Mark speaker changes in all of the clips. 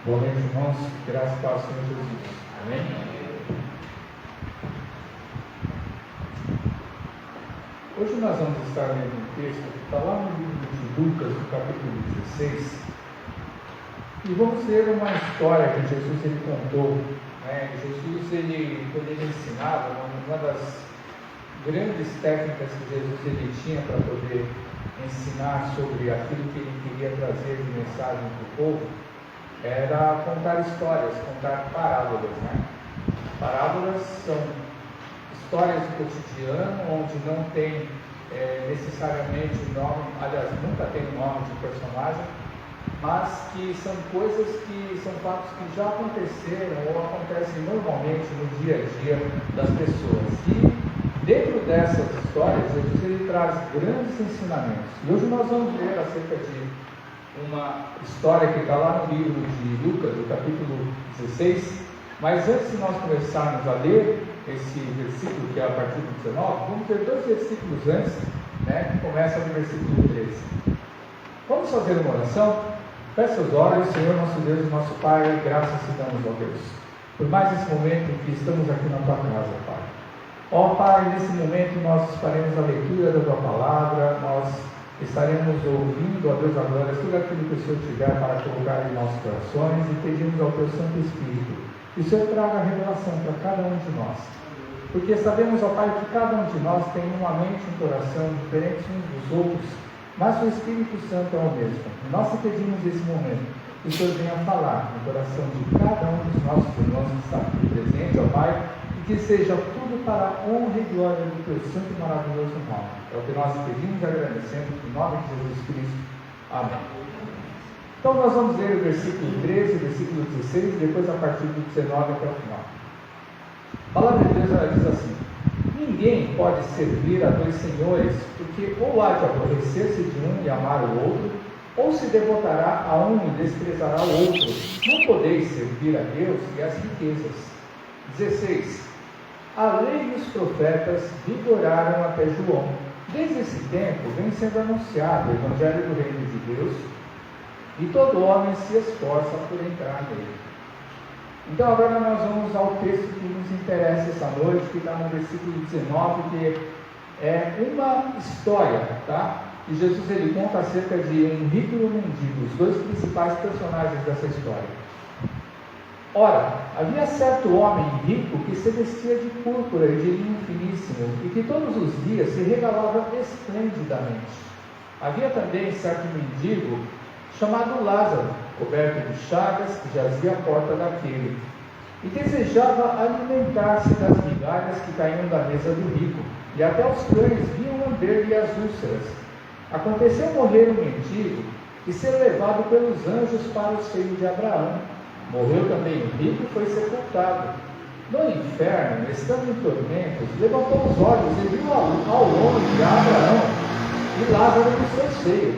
Speaker 1: Boa noite, irmãos. Graças ao Senhor Jesus. Amém? Hoje nós vamos estar lendo um texto que está lá no livro de Lucas, no capítulo 16. E vamos ler uma história que Jesus ele contou. Jesus, quando ele ensinava, uma das grandes técnicas que Jesus ele tinha para poder ensinar sobre aquilo que ele queria trazer de mensagem para o povo, era contar histórias, contar parábolas. Parábolas são histórias do cotidiano, onde não tem necessariamente o nome, aliás, nunca tem o nome de personagem, mas que são coisas que são fatos que já aconteceram ou acontecem normalmente no dia a dia das pessoas. E dentro dessas histórias, Jesus ele traz grandes ensinamentos. E hoje nós vamos ler acerca de uma história que está lá no livro de Lucas, no capítulo 16. Mas antes de nós começarmos a ler esse versículo, que é a partir do 19, vamos ter dois versículos antes, que começa no versículo 13. Vamos fazer uma oração? Feche os olhos. Senhor nosso Deus e nosso Pai, graças te damos, ó Deus, por mais esse momento em que estamos aqui na tua casa, Pai. Ó Pai, nesse momento nós faremos a leitura da tua palavra, nós estaremos ouvindo, ó Deus, agora tudo aquilo que o Senhor tiver para colocar em nossos corações, e pedimos ao teu Santo Espírito que o Senhor traga a revelação para cada um de nós, porque sabemos, ó Pai, que cada um de nós tem uma mente e um coração diferentes uns dos outros, mas o Espírito Santo é o mesmo. E nós te pedimos nesse momento que o Senhor venha falar no coração de cada um dos nossos irmãos que está aqui presente, ó Pai, e que seja tudo para a honra e glória do teu santo e maravilhoso nome. É o que nós pedimos e agradecemos em nome de Jesus Cristo. Amém. Então nós vamos ler o versículo 13, o versículo 16, e depois a partir do 19 até o final. A palavra de Deus ela diz assim: ninguém pode servir a dois senhores, porque ou há de aborrecer-se de um e amar o outro, ou se devotará a um e desprezará o outro. Não podeis servir a Deus e às riquezas. 16. A lei e os profetas vigoraram até João. Desde esse tempo vem sendo anunciado o Evangelho do Reino de Deus, e todo homem se esforça por entrar nele. Então agora nós vamos ao texto que nos interessa essa noite, que está no versículo 19, que é uma história, E Jesus ele conta acerca de um rico e um mendigo, os dois principais personagens dessa história. Ora, havia certo homem rico que se vestia de púrpura e de linho finíssimo, e que todos os dias se regalava esplendidamente. Havia também certo mendigo chamado Lázaro, coberto de chagas, que jazia à porta daquele, e desejava alimentar-se das migalhas que caíam da mesa do rico, e até os cães vinham lamber-lhe as úlceras. Aconteceu morrer o mendigo e ser levado pelos anjos para o seio de Abraão. Morreu também o rico e foi sepultado. No inferno, estando em tormentos, levantou os olhos e viu ao longe a Abraão e Lázaro no seu seio.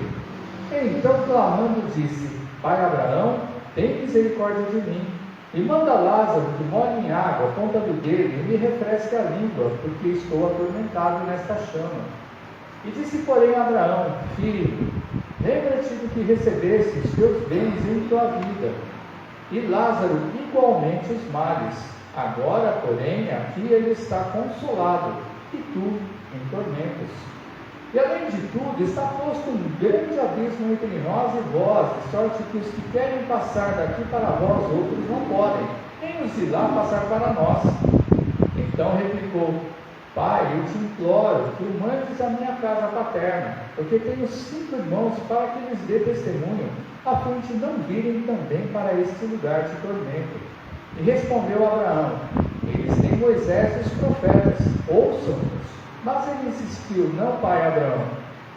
Speaker 1: Então, clamando, disse: Pai Abraão, tem misericórdia de mim, e manda Lázaro que molhe em água a ponta do dedo e me refresque a língua, porque estou atormentado nesta chama. E disse, porém, Abraão: Filho, lembra-te do que recebeste os teus bens em tua vida, e Lázaro igualmente os males. Agora, porém, aqui ele está consolado, e tu em tormentos. E além de tudo, está posto um grande abismo entre nós e vós, de sorte que os que querem passar daqui para vós outros não podem, nem os de lá passar para nós. Então replicou: Pai, eu te imploro que o mandes à minha casa paterna, porque tenho 5 irmãos, para que lhes dê testemunho, a fim de não virem também para este lugar de tormento. E respondeu Abraão: Eles têm Moisés e os profetas, ouçam-nos. Mas ele insistiu: Não, pai Abraão,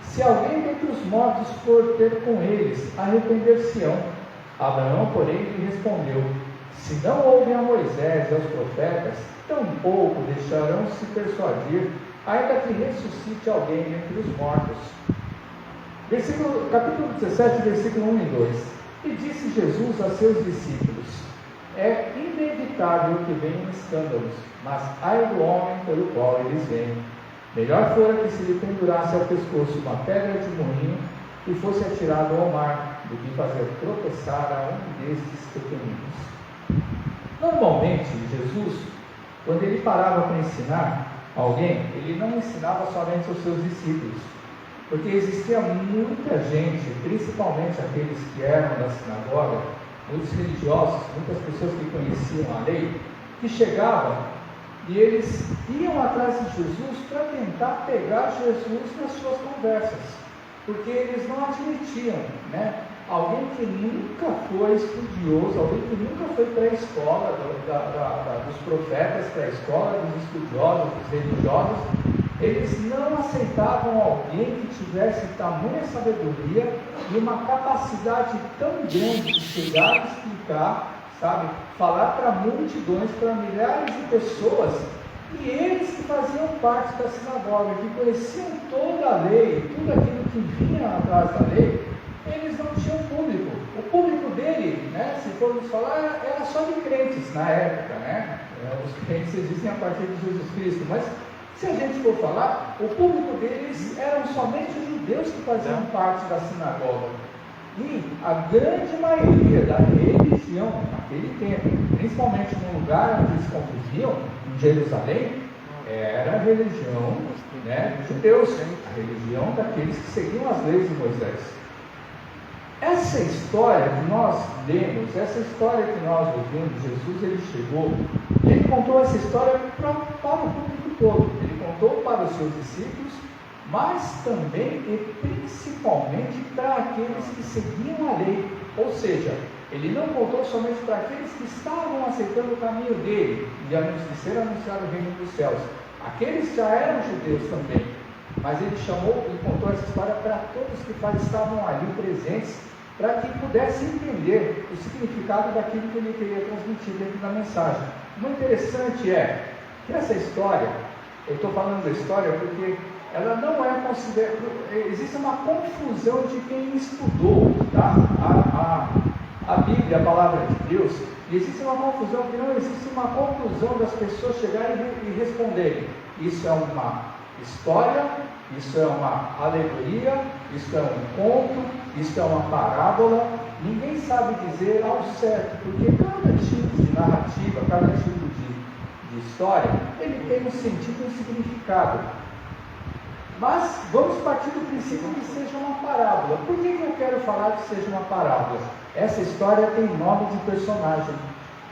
Speaker 1: se alguém dentre os mortos for ter com eles, arrepender-se-ão. Abraão, porém, lhe respondeu: Se não ouvem a Moisés e aos profetas, tampouco deixarão se persuadir, ainda que ressuscite alguém dentre os mortos. Capítulo 17, versículo 1 e 2. E disse Jesus a seus discípulos: É inevitável que venham escândalos, mas ai do homem pelo qual eles vêm. Melhor fora que se lhe pendurasse ao pescoço uma pedra de moinho e fosse atirado ao mar. do que fazer tropeçar a um destes pequeninos. Normalmente, Jesus, quando ele parava para ensinar alguém, ele não ensinava somente aos seus discípulos, porque existia muita gente, principalmente aqueles que eram da sinagoga, muitos religiosos, muitas pessoas que conheciam a lei, que chegavam e eles iam atrás de Jesus para tentar pegar Jesus nas suas conversas, porque eles não admitiam, né? Alguém que nunca foi estudioso, alguém que nunca foi para a escola dos profetas, para a escola dos estudiosos, dos religiosos, eles não aceitavam alguém que tivesse tamanha sabedoria e uma capacidade tão grande de chegar e explicar, sabe, falar para multidões, para milhares de pessoas, e eles que faziam parte da sinagoga, que conheciam toda a lei, tudo aquilo que vinha atrás da lei, eles não tinham público. O público dele, né, se formos falar, era só de crentes na época, né? Os crentes existem a partir de Jesus Cristo, mas se a gente for falar, o público deles eram somente os judeus que faziam parte da sinagoga. E a grande maioria da religião naquele tempo, principalmente no lugar onde eles conviviam, em Jerusalém, era a religião, né, dos judeus, a religião daqueles que seguiam as leis de Moisés. Essa história que nós lemos, essa história que nós ouvimos, Jesus ele chegou, ele contou essa história para o público todo, ele contou para os seus discípulos, mas também e principalmente para aqueles que seguiam a lei, ou seja, ele não contou somente para aqueles que estavam aceitando o caminho dele, de ser anunciado o reino dos céus, aqueles já eram judeus também, mas ele chamou e contou essa história para todos que estavam ali presentes, para que pudessem entender o significado daquilo que ele queria transmitir dentro da mensagem. O interessante é que essa história, eu estou falando da história porque ela não é considerada, existe uma confusão de quem estudou, tá? A Bíblia, a palavra de Deus, e existe uma confusão, que não existe uma conclusão das pessoas chegarem e responderem, isso é uma história, isso é uma alegoria, isso é um conto, isso é uma parábola. Ninguém sabe dizer ao certo, porque cada tipo de narrativa, cada tipo de história, ele tem um sentido e um significado. Mas vamos partir do princípio que seja uma parábola. Por que eu quero falar que seja uma parábola? Essa história tem nome de personagem.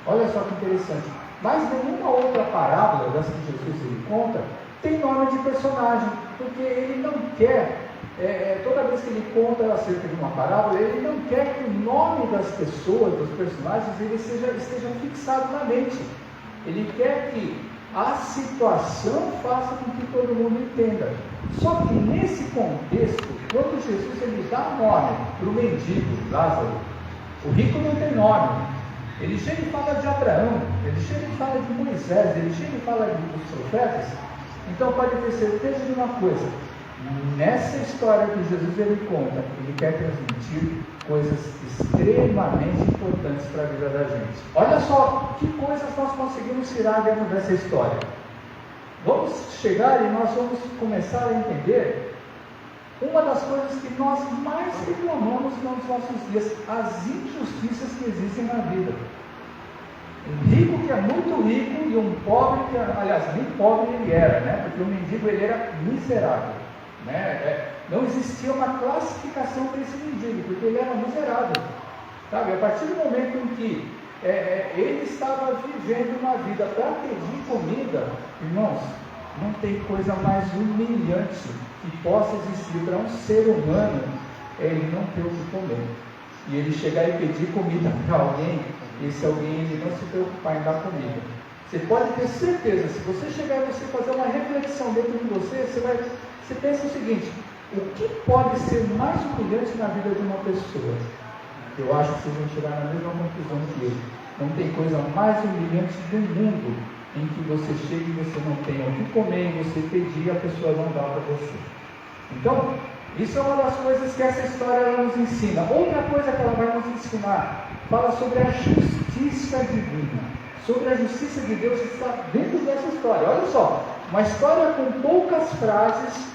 Speaker 1: Olha só que interessante. Mas nenhuma outra parábola das que Jesus ele conta tem nome de personagem, porque ele não quer, toda vez que ele conta acerca de uma parábola, ele não quer que o nome das pessoas, dos personagens, estejam fixados na mente. Ele quer que a situação faça com que todo mundo entenda. Só que nesse contexto, quando Jesus ele dá nome para o mendigo Lázaro, o rico não tem nome. Ele chega e fala de Abraão, ele chega e fala de Moisés, ele chega e fala dos profetas. Então pode ter certeza de uma coisa, nessa história que Jesus ele conta, ele quer transmitir coisas extremamente importantes para a vida da gente. Olha só que coisas nós conseguimos tirar dentro dessa história. Vamos chegar e nós vamos começar a entender uma das coisas que nós mais reclamamos nos nossos dias, as injustiças que existem na vida. Um rico que é muito rico e um pobre que, aliás, nem pobre ele era, né? Porque o mendigo ele era miserável, né? Não existia uma classificação para esse mendigo, porque ele era miserável, sabe? A partir do momento em que ele estava vivendo uma vida para pedir comida, irmãos, não tem coisa mais humilhante que possa existir para um ser humano, ele não ter o que comer, e ele chegar e pedir comida para alguém. Esse alguém ele não se preocupar em dar comida. Você pode ter certeza, se você chegar e você fazer uma reflexão dentro de você, você pensa o seguinte: o que pode ser mais humilhante na vida de uma pessoa? Eu acho que vocês vão chegar na mesma conclusão que eu. Não tem coisa mais humilhante do mundo em que você chega e você não tem o que comer, e você pedir e a pessoa não dá para você. Então, isso é uma das coisas que essa história nos ensina. Outra coisa que ela vai nos ensinar, fala sobre a justiça divina, sobre a justiça de Deus que está dentro dessa história. Olha só, uma história com poucas frases,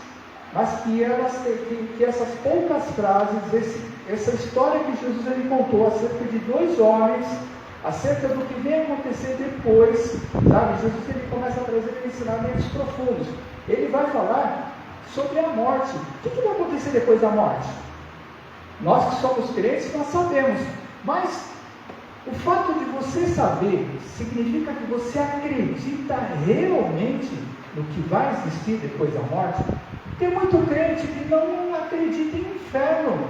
Speaker 1: mas que essas poucas frases, essa história que Jesus ele contou acerca de dois homens, acerca do que vem acontecer depois, sabe? Jesus ele começa a trazer ensinamentos profundos. Ele vai falar sobre a morte. O que vai acontecer depois da morte? Nós que somos crentes, nós sabemos, mas o fato de você saber significa que você acredita realmente no que vai existir depois da morte? Tem muito crente que não acredita em inferno.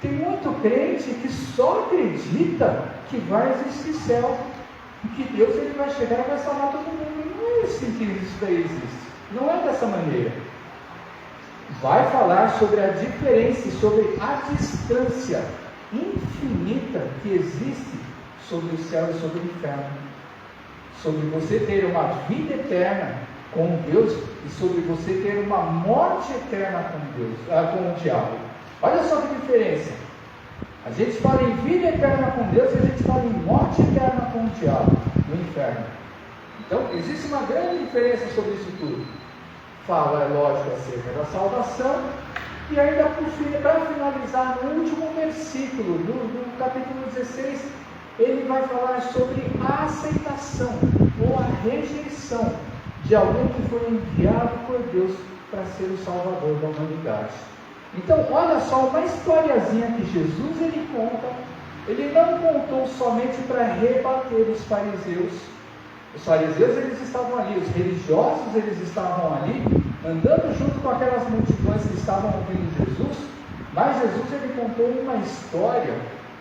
Speaker 1: Tem muito crente que só acredita que vai existir céu, e que Deus ele vai chegar e vai salvar todo mundo. Não é assim que isso daí existe. Não é dessa maneira. Vai falar sobre a diferença, sobre a distância infinita que existe sobre o céu e sobre o inferno, sobre você ter uma vida eterna com Deus e sobre você ter uma morte eterna com Deus, com o diabo. Olha só que diferença. A gente fala em vida eterna com Deus e a gente fala em morte eterna com o diabo, no inferno. Então existe uma grande diferença sobre isso tudo. Fala, é lógico, acerca da salvação. E ainda para finalizar, no último versículo, no capítulo 16, ele vai falar sobre a aceitação ou a rejeição de alguém que foi enviado por Deus para ser o Salvador da humanidade. Então, olha só, uma historiazinha que Jesus ele conta. Ele não contou somente para rebater os fariseus. Os fariseus eles estavam ali, os religiosos eles estavam ali, andando junto com aquelas multidões que estavam ouvindo Jesus, mas Jesus ele contou uma história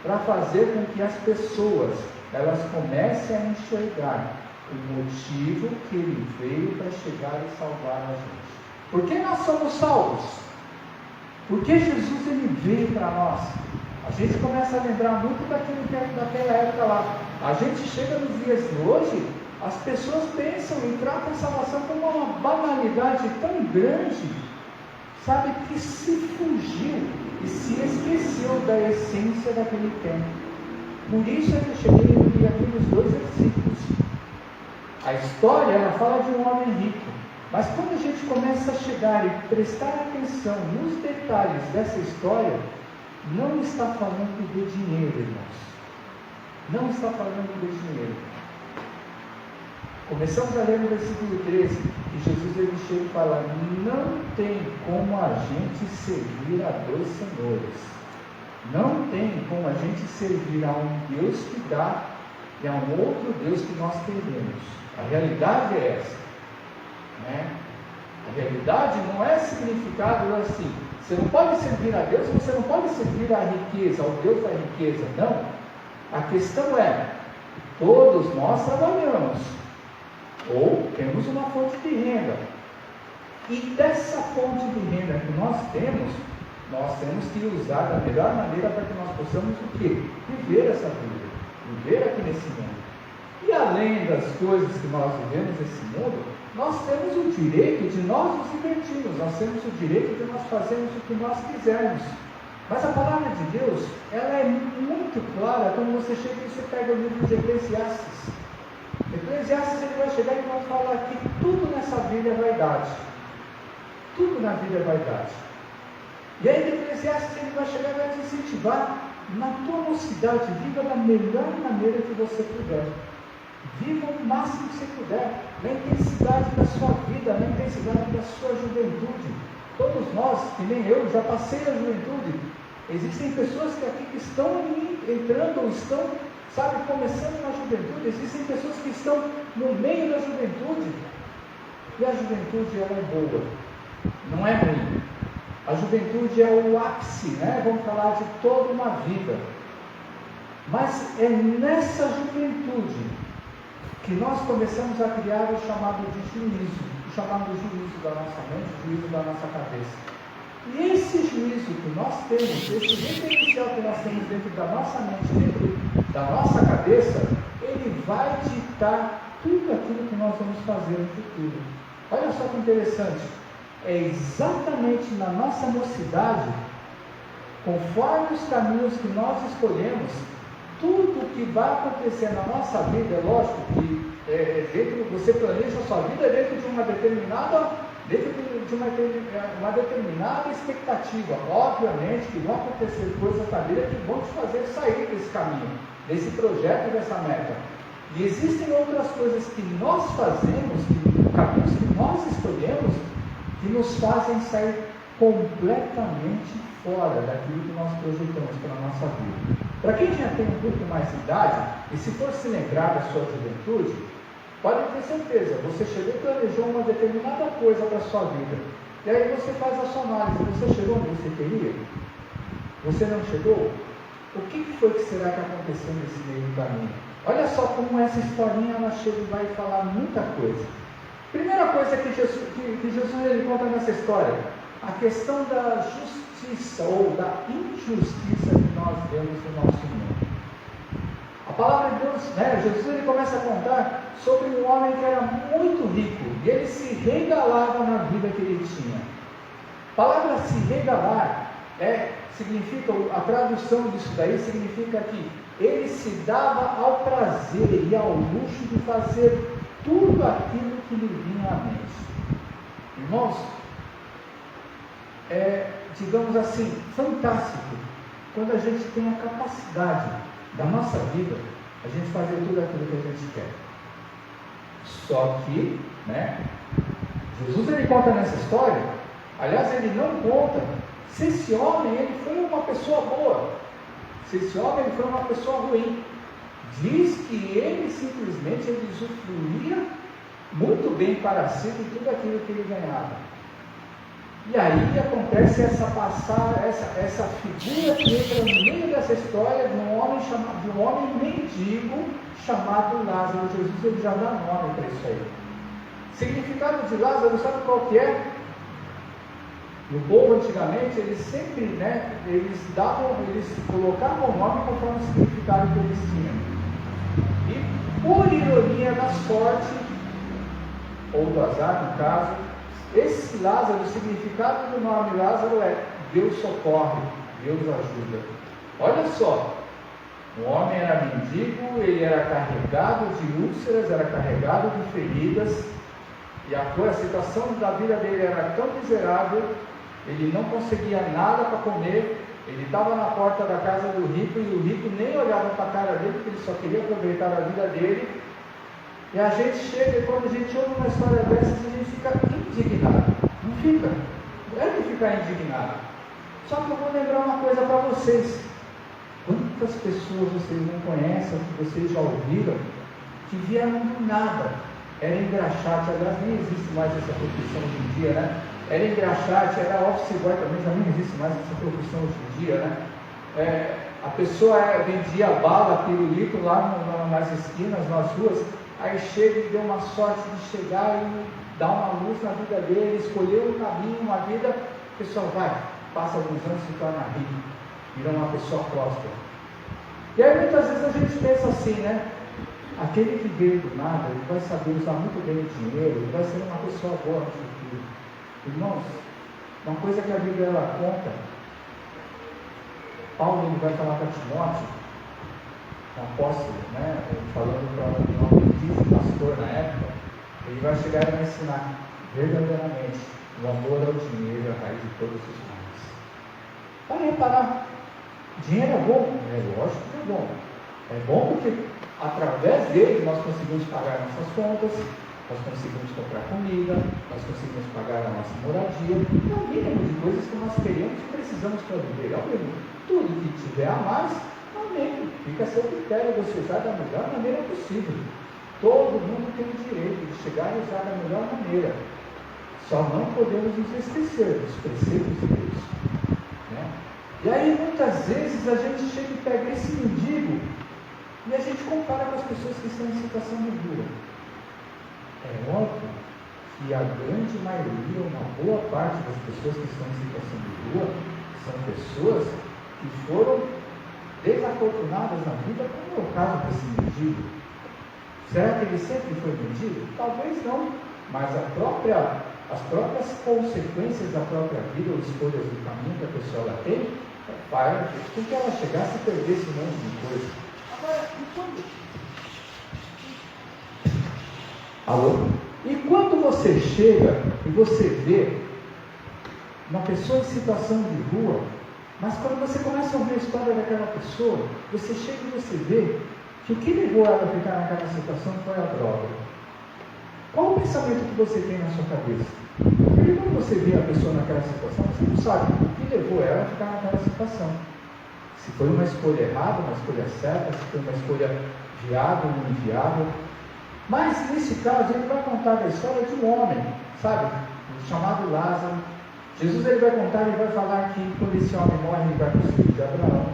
Speaker 1: para fazer com que as pessoas elas comecem a enxergar o motivo que ele veio para chegar e salvar a gente. Por que nós somos salvos? Porque Jesus ele veio para nós. A gente começa a lembrar muito daquilo que é daquela época lá. A gente chega nos dias de hoje, as pessoas pensam e tratam a salvação como uma banalidade tão grande, sabe, que se fugiu e se esqueceu da essência daquele tempo. Por isso eu cheguei a ler aqueles dois versículos. A história, ela fala de um homem rico, mas quando a gente começa a chegar e prestar atenção nos detalhes dessa história, não está falando de dinheiro, irmãos. Não está falando de dinheiro. Começamos a ler no versículo 13, que Jesus ele chega e fala: não tem como a gente servir a dois senhores. Não tem como a gente servir a um Deus que dá e a um outro Deus que nós perdemos. A realidade é essa, né? A realidade não é significado assim. Você não pode servir a Deus, você não pode servir a riqueza, ao Deus da riqueza. Não. A questão é, todos nós trabalhamos, ou temos uma fonte de renda. E dessa fonte de renda que nós temos que usar da melhor maneira para que nós possamos o quê? Viver essa vida, viver aqui nesse mundo. E além das coisas que nós vivemos nesse mundo, nós temos o direito de nós nos divertirmos, nós temos o direito de nós fazermos o que nós quisermos. Mas a palavra de Deus, ela é muito clara quando você chega e você pega o livro de Eclesiastes. Eclesiastes ele vai chegar e vai falar que tudo nessa vida é vaidade. Tudo na vida é vaidade. E aí em Eclesiastes ele vai chegar e vai te incentivar, na tua mocidade, viva da melhor maneira que você puder. Viva o máximo que você puder, na intensidade da sua vida, na intensidade da sua juventude. Todos nós, que nem eu, já passei a juventude. Existem pessoas que aqui que estão entrando, ou estão, sabe, começando na juventude. Existem pessoas que estão no meio da juventude. E a juventude, ela é boa, não é ruim. A juventude é o ápice, né? Vamos falar de toda uma vida. Mas é nessa juventude que nós começamos a criar o chamado de juízo, o chamado juízo da nossa mente, o juízo da nossa cabeça. E esse juízo que nós temos, esse referencial que nós temos dentro da nossa mente, dentro da nossa cabeça, ele vai ditar tudo aquilo que nós vamos fazer no futuro. Olha só que interessante, é exatamente na nossa mocidade, conforme os caminhos que nós escolhemos, tudo que vai acontecer na nossa vida, é lógico que você planeja a sua vida dentro de uma determinada dentro de uma determinada expectativa. Obviamente que vão acontecer coisas na vida que vão te fazer sair desse caminho, desse projeto, dessa meta. E existem outras coisas que nós fazemos, caminhos que nós escolhemos, que nos fazem sair completamente fora daquilo que nós projetamos para a nossa vida. Para quem já tem um pouco mais de idade, e se for se lembrar da sua juventude, pode ter certeza, você chegou e planejou uma determinada coisa para a sua vida. E aí você faz a sua análise, você chegou onde você queria? Você não chegou? O que foi que será que aconteceu nesse meio do caminho? Olha só como essa historinha ela chega e vai falar muita coisa. Primeira coisa que Jesus ele conta nessa história, a questão da justiça ou da injustiça que nós vemos no nosso mundo. A palavra de Deus, Jesus ele começa a contar sobre um homem que era muito rico e ele se regalava na vida que ele tinha. A palavra se regalar significa, a tradução disso daí significa que ele se dava ao prazer e ao luxo de fazer tudo aquilo que lhe vinha à mente. Irmãos, digamos assim, fantástico quando a gente tem a capacidade da nossa vida, a gente fazer tudo aquilo que a gente quer. Só que, Jesus ele conta nessa história, aliás ele não conta se esse homem ele foi uma pessoa boa, se esse homem ele foi uma pessoa ruim. Diz que ele simplesmente ele usufruía muito bem para si de tudo aquilo que ele ganhava. E aí acontece essa figura que entra no meio dessa história de um homem mendigo chamado Lázaro. Jesus ele já dá nome para isso aí. O significado de Lázaro, sabe qual que é? No povo antigamente, eles sempre, eles colocavam o nome conforme o significado que eles tinham. E por ironia da sorte, ou do azar no caso, esse Lázaro, o significado do nome Lázaro é Deus socorre, Deus ajuda. Olha só, o homem era mendigo, ele era carregado de úlceras, era carregado de feridas, e a situação da vida dele era tão miserável, ele não conseguia nada para comer, ele estava na porta da casa do rico, e o rico nem olhava para a cara dele, porque ele só queria aproveitar a vida dele. E a gente chega, e quando a gente ouve uma história dessas, a gente fica indignado. Não fica? Não é de ficar indignado. Só que eu vou lembrar uma coisa para vocês. Quantas pessoas vocês não conhecem, que vocês já ouviram, que vieram do nada? Era engraxate, aliás, nem existe mais essa profissão hoje em dia, Era engraxate, era office boy também, já nem existe mais essa profissão hoje em dia, A pessoa vendia bala, pirulito lá nas esquinas, nas ruas, aí chega e deu uma sorte de chegar e dar uma luz na vida dele, escolher um caminho, uma vida, a pessoa passa alguns anos e se torna rico, vira uma pessoa próspera. E aí muitas vezes a gente pensa assim, aquele que veio do nada, ele vai saber usar muito bem o dinheiro, ele vai ser uma pessoa boa no futuro. Irmãos, uma coisa que a Bíblia ela conta, Paulo ele vai falar para Timóteo, um apóstolo, falando para um aprendiz, pastor na época, ele vai chegar e vai ensinar verdadeiramente o amor ao dinheiro, a raiz de todos os males. Para reparar, dinheiro é bom? É lógico que é bom. É bom porque através dele nós conseguimos pagar nossas contas, nós conseguimos comprar comida, nós conseguimos pagar a nossa moradia, é o mínimo de coisas que nós queremos e precisamos para viver. É o mínimo. Tudo que tiver a mais, amém. Fica a seu critério você usar da melhor maneira possível. Todo mundo tem o direito de chegar e usar da melhor maneira. Só não podemos nos esquecer dos preceitos de Deus. E aí muitas vezes a gente chega e pega esse mendigo e a gente compara com as pessoas que estão em situação de dura. É óbvio que a grande maioria, uma boa parte das pessoas que estão em situação de rua, são pessoas que foram desafortunadas na vida, como é o caso desse mendigo. Será que ele sempre foi mendigo? Talvez não, mas as próprias consequências da própria vida, ou escolhas do caminho que a pessoa ela tem, faz com que ela chegasse a perder esse monte de coisa. Agora, e quando você chega e você vê uma pessoa em situação de rua, mas quando você começa a ouvir a história daquela pessoa, você chega e você vê que o que levou ela a ficar naquela situação foi a droga. Qual o pensamento que você tem na sua cabeça? Porque quando você vê a pessoa naquela situação, você não sabe o que levou ela a ficar naquela situação. Se foi uma escolha errada, uma escolha certa, se foi uma escolha viável ou não viável. Mas nesse caso ele vai contar a história de um homem, sabe? Chamado Lázaro. Jesus ele vai contar e vai falar que quando esse homem morre, ele vai para os filhos de Abraão.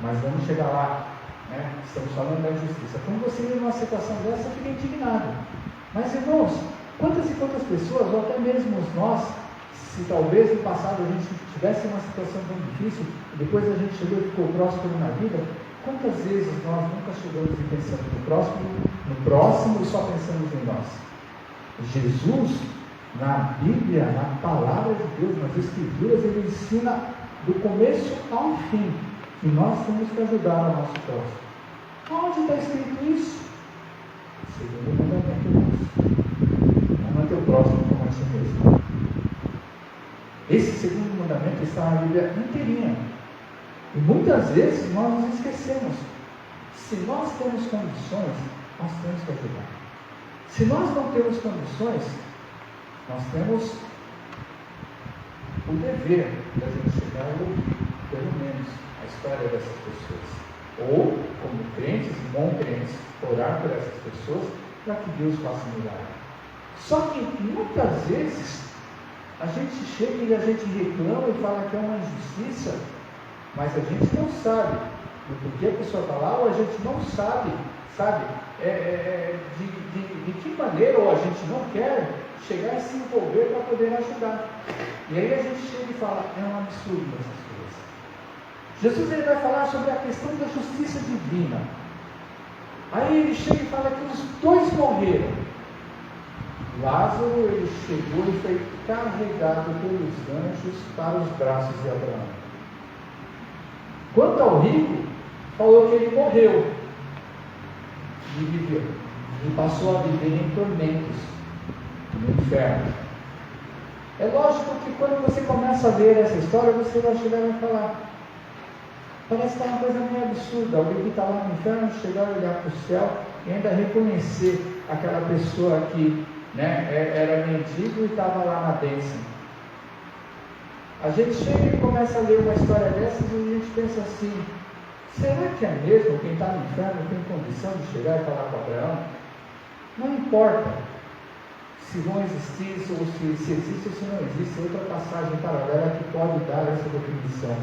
Speaker 1: Mas vamos chegar lá, né? Estamos falando da justiça. Quando você vê uma situação dessa, fica indignado. Mas irmãos, quantas e quantas pessoas, ou até mesmo nós, se talvez no passado a gente tivesse uma situação tão difícil, e depois a gente chegou e ficou próspero na vida, quantas vezes nós nunca chegamos e pensamos no próximo e só pensamos em nós? Jesus, na Bíblia, na palavra de Deus, nas Escrituras, ele ensina do começo ao fim que nós temos que ajudar o nosso próximo. Onde está escrito isso? Segundo o mandamento de Deus. Ama teu próximo como a ti mesmo. Esse segundo mandamento está na Bíblia inteirinha. E muitas vezes nós nos esquecemos. Se nós temos condições, nós temos que ajudar. Se nós não temos condições, nós temos o dever de a gente chegar a ouvir, pelo menos, a história dessas pessoas. Ou, como crentes e bons crentes, orar por essas pessoas para que Deus faça milagre. Só que muitas vezes a gente chega e a gente reclama e fala que é uma injustiça, mas a gente não sabe do porquê a pessoa está lá, ou a gente não sabe, de que maneira, ou a gente não quer chegar e se envolver para poder ajudar. E aí a gente chega e fala, é um absurdo essas coisas. Jesus ele vai falar sobre a questão da justiça divina. Aí ele chega e fala que os dois morreram. Lázaro ele chegou e foi carregado pelos anjos para os braços de Abraão. Quanto ao rico, falou que ele morreu e viveu, e passou a viver em tormentos no inferno. É lógico que quando você começa a ler essa história, você vai chegar e vai falar, parece que é uma coisa meio absurda, alguém que está lá no inferno chegar a olhar para o céu e ainda reconhecer aquela pessoa que era mendigo e estava lá na bênção. A gente chega e começa a ler uma história dessas e a gente pensa assim, será que é mesmo quem está no inferno tem condição de chegar e falar com Abraão? Não importa se vão existir, ou se existe ou se não existe, outra passagem paralela que pode dar essa definição.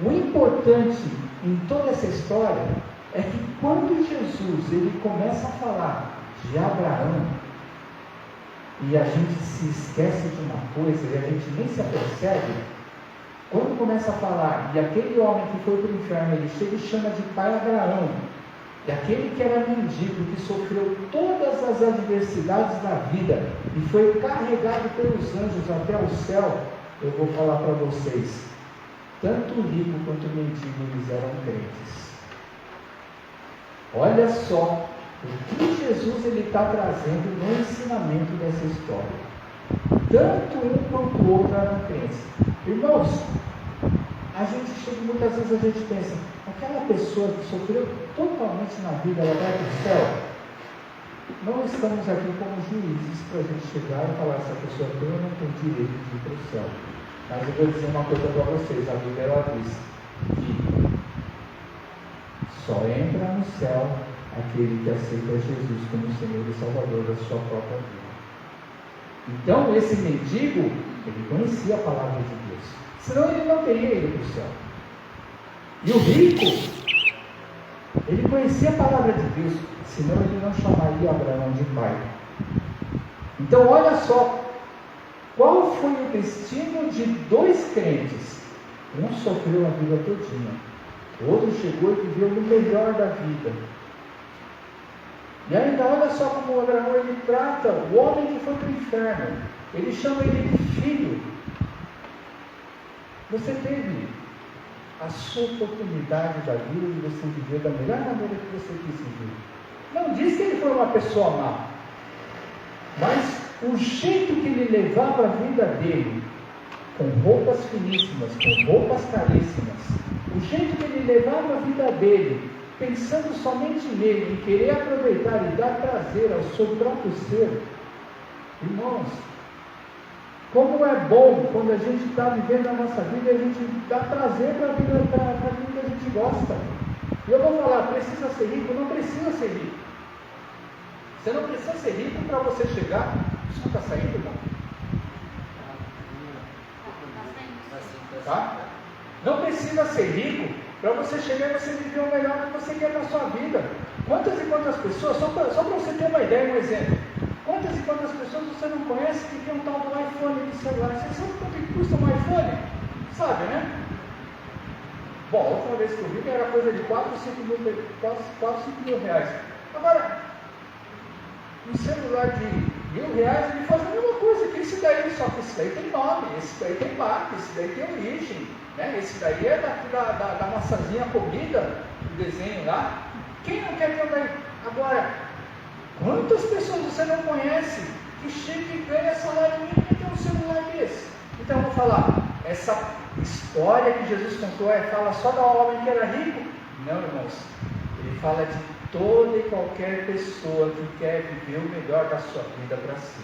Speaker 1: O importante em toda essa história é que quando Jesus ele começa a falar de Abraão, e a gente se esquece de uma coisa e a gente nem se apercebe, quando começa a falar, e aquele homem que foi para o inferno, ele chega e chama de pai Abraão, e aquele que era mendigo, que sofreu todas as adversidades da vida, e foi carregado pelos anjos até o céu, eu vou falar para vocês, tanto o rico quanto o mendigo, eles eram crentes. Olha só, o que Jesus está trazendo no ensinamento dessa história. Tanto um quanto o outro eram crentes. Irmãos, a gente chega muitas vezes a gente pensa, aquela pessoa que sofreu totalmente na vida, ela vai para o céu? Não estamos aqui como juízes para a gente chegar e falar, essa pessoa tem ou não tem direito de ir para o céu. Mas eu vou dizer uma coisa para vocês, a Bíblia ela diz que só entra no céu aquele que aceita Jesus como Senhor e Salvador da sua própria vida. Então esse mendigo, ele conhecia a palavra de Deus, senão ele não teria ido para o céu. E o rico, ele conhecia a palavra de Deus, senão ele não chamaria Abraão de pai. Então olha só, qual foi o destino de dois crentes? Um sofreu a vida todinha, o outro chegou e viveu o melhor da vida. E ainda olha só como Abraão ele trata o homem que foi para o inferno. Ele chama ele de filho. Você teve a sua oportunidade da vida de você viver da melhor maneira que você quis viver. Não diz que ele foi uma pessoa má, mas o jeito que ele levava a vida dele, com roupas finíssimas, com roupas caríssimas, o jeito que ele levava a vida dele, pensando somente nele, em querer aproveitar e dar prazer ao seu próprio ser, irmãos, como é bom quando a gente está vivendo a nossa vida e a gente dá prazer para a vida, para aquilo que a gente gosta. E eu vou falar, precisa ser rico? Não precisa ser rico. Você não precisa ser rico para você chegar. Isso está saindo, não? Tá? Não precisa ser rico para você chegar e você viver o melhor que você quer na sua vida. Quantas e quantas pessoas, só para você ter uma ideia, um exemplo. Quantas e quantas pessoas você não conhece que tem um tal do iPhone de celular? Você sabe quanto que custa um iPhone? Sabe, né? Bom, a última vez que eu vi era coisa de 4, 5 mil reais. Agora, um celular de R$1.000, ele faz a mesma coisa que esse daí, só que esse daí tem nome, esse daí tem marca, esse daí tem origem, né? Esse daí é da maçãzinha comida, do desenho lá. Quem não quer ter um daí? Agora, quantas pessoas você não conhece que chega e ganha salário mínimo e tem um celular desse? Então eu vou falar, essa história que Jesus contou fala só do homem que era rico? Não, irmãos. Ele fala de toda e qualquer pessoa que quer viver o melhor da sua vida para si.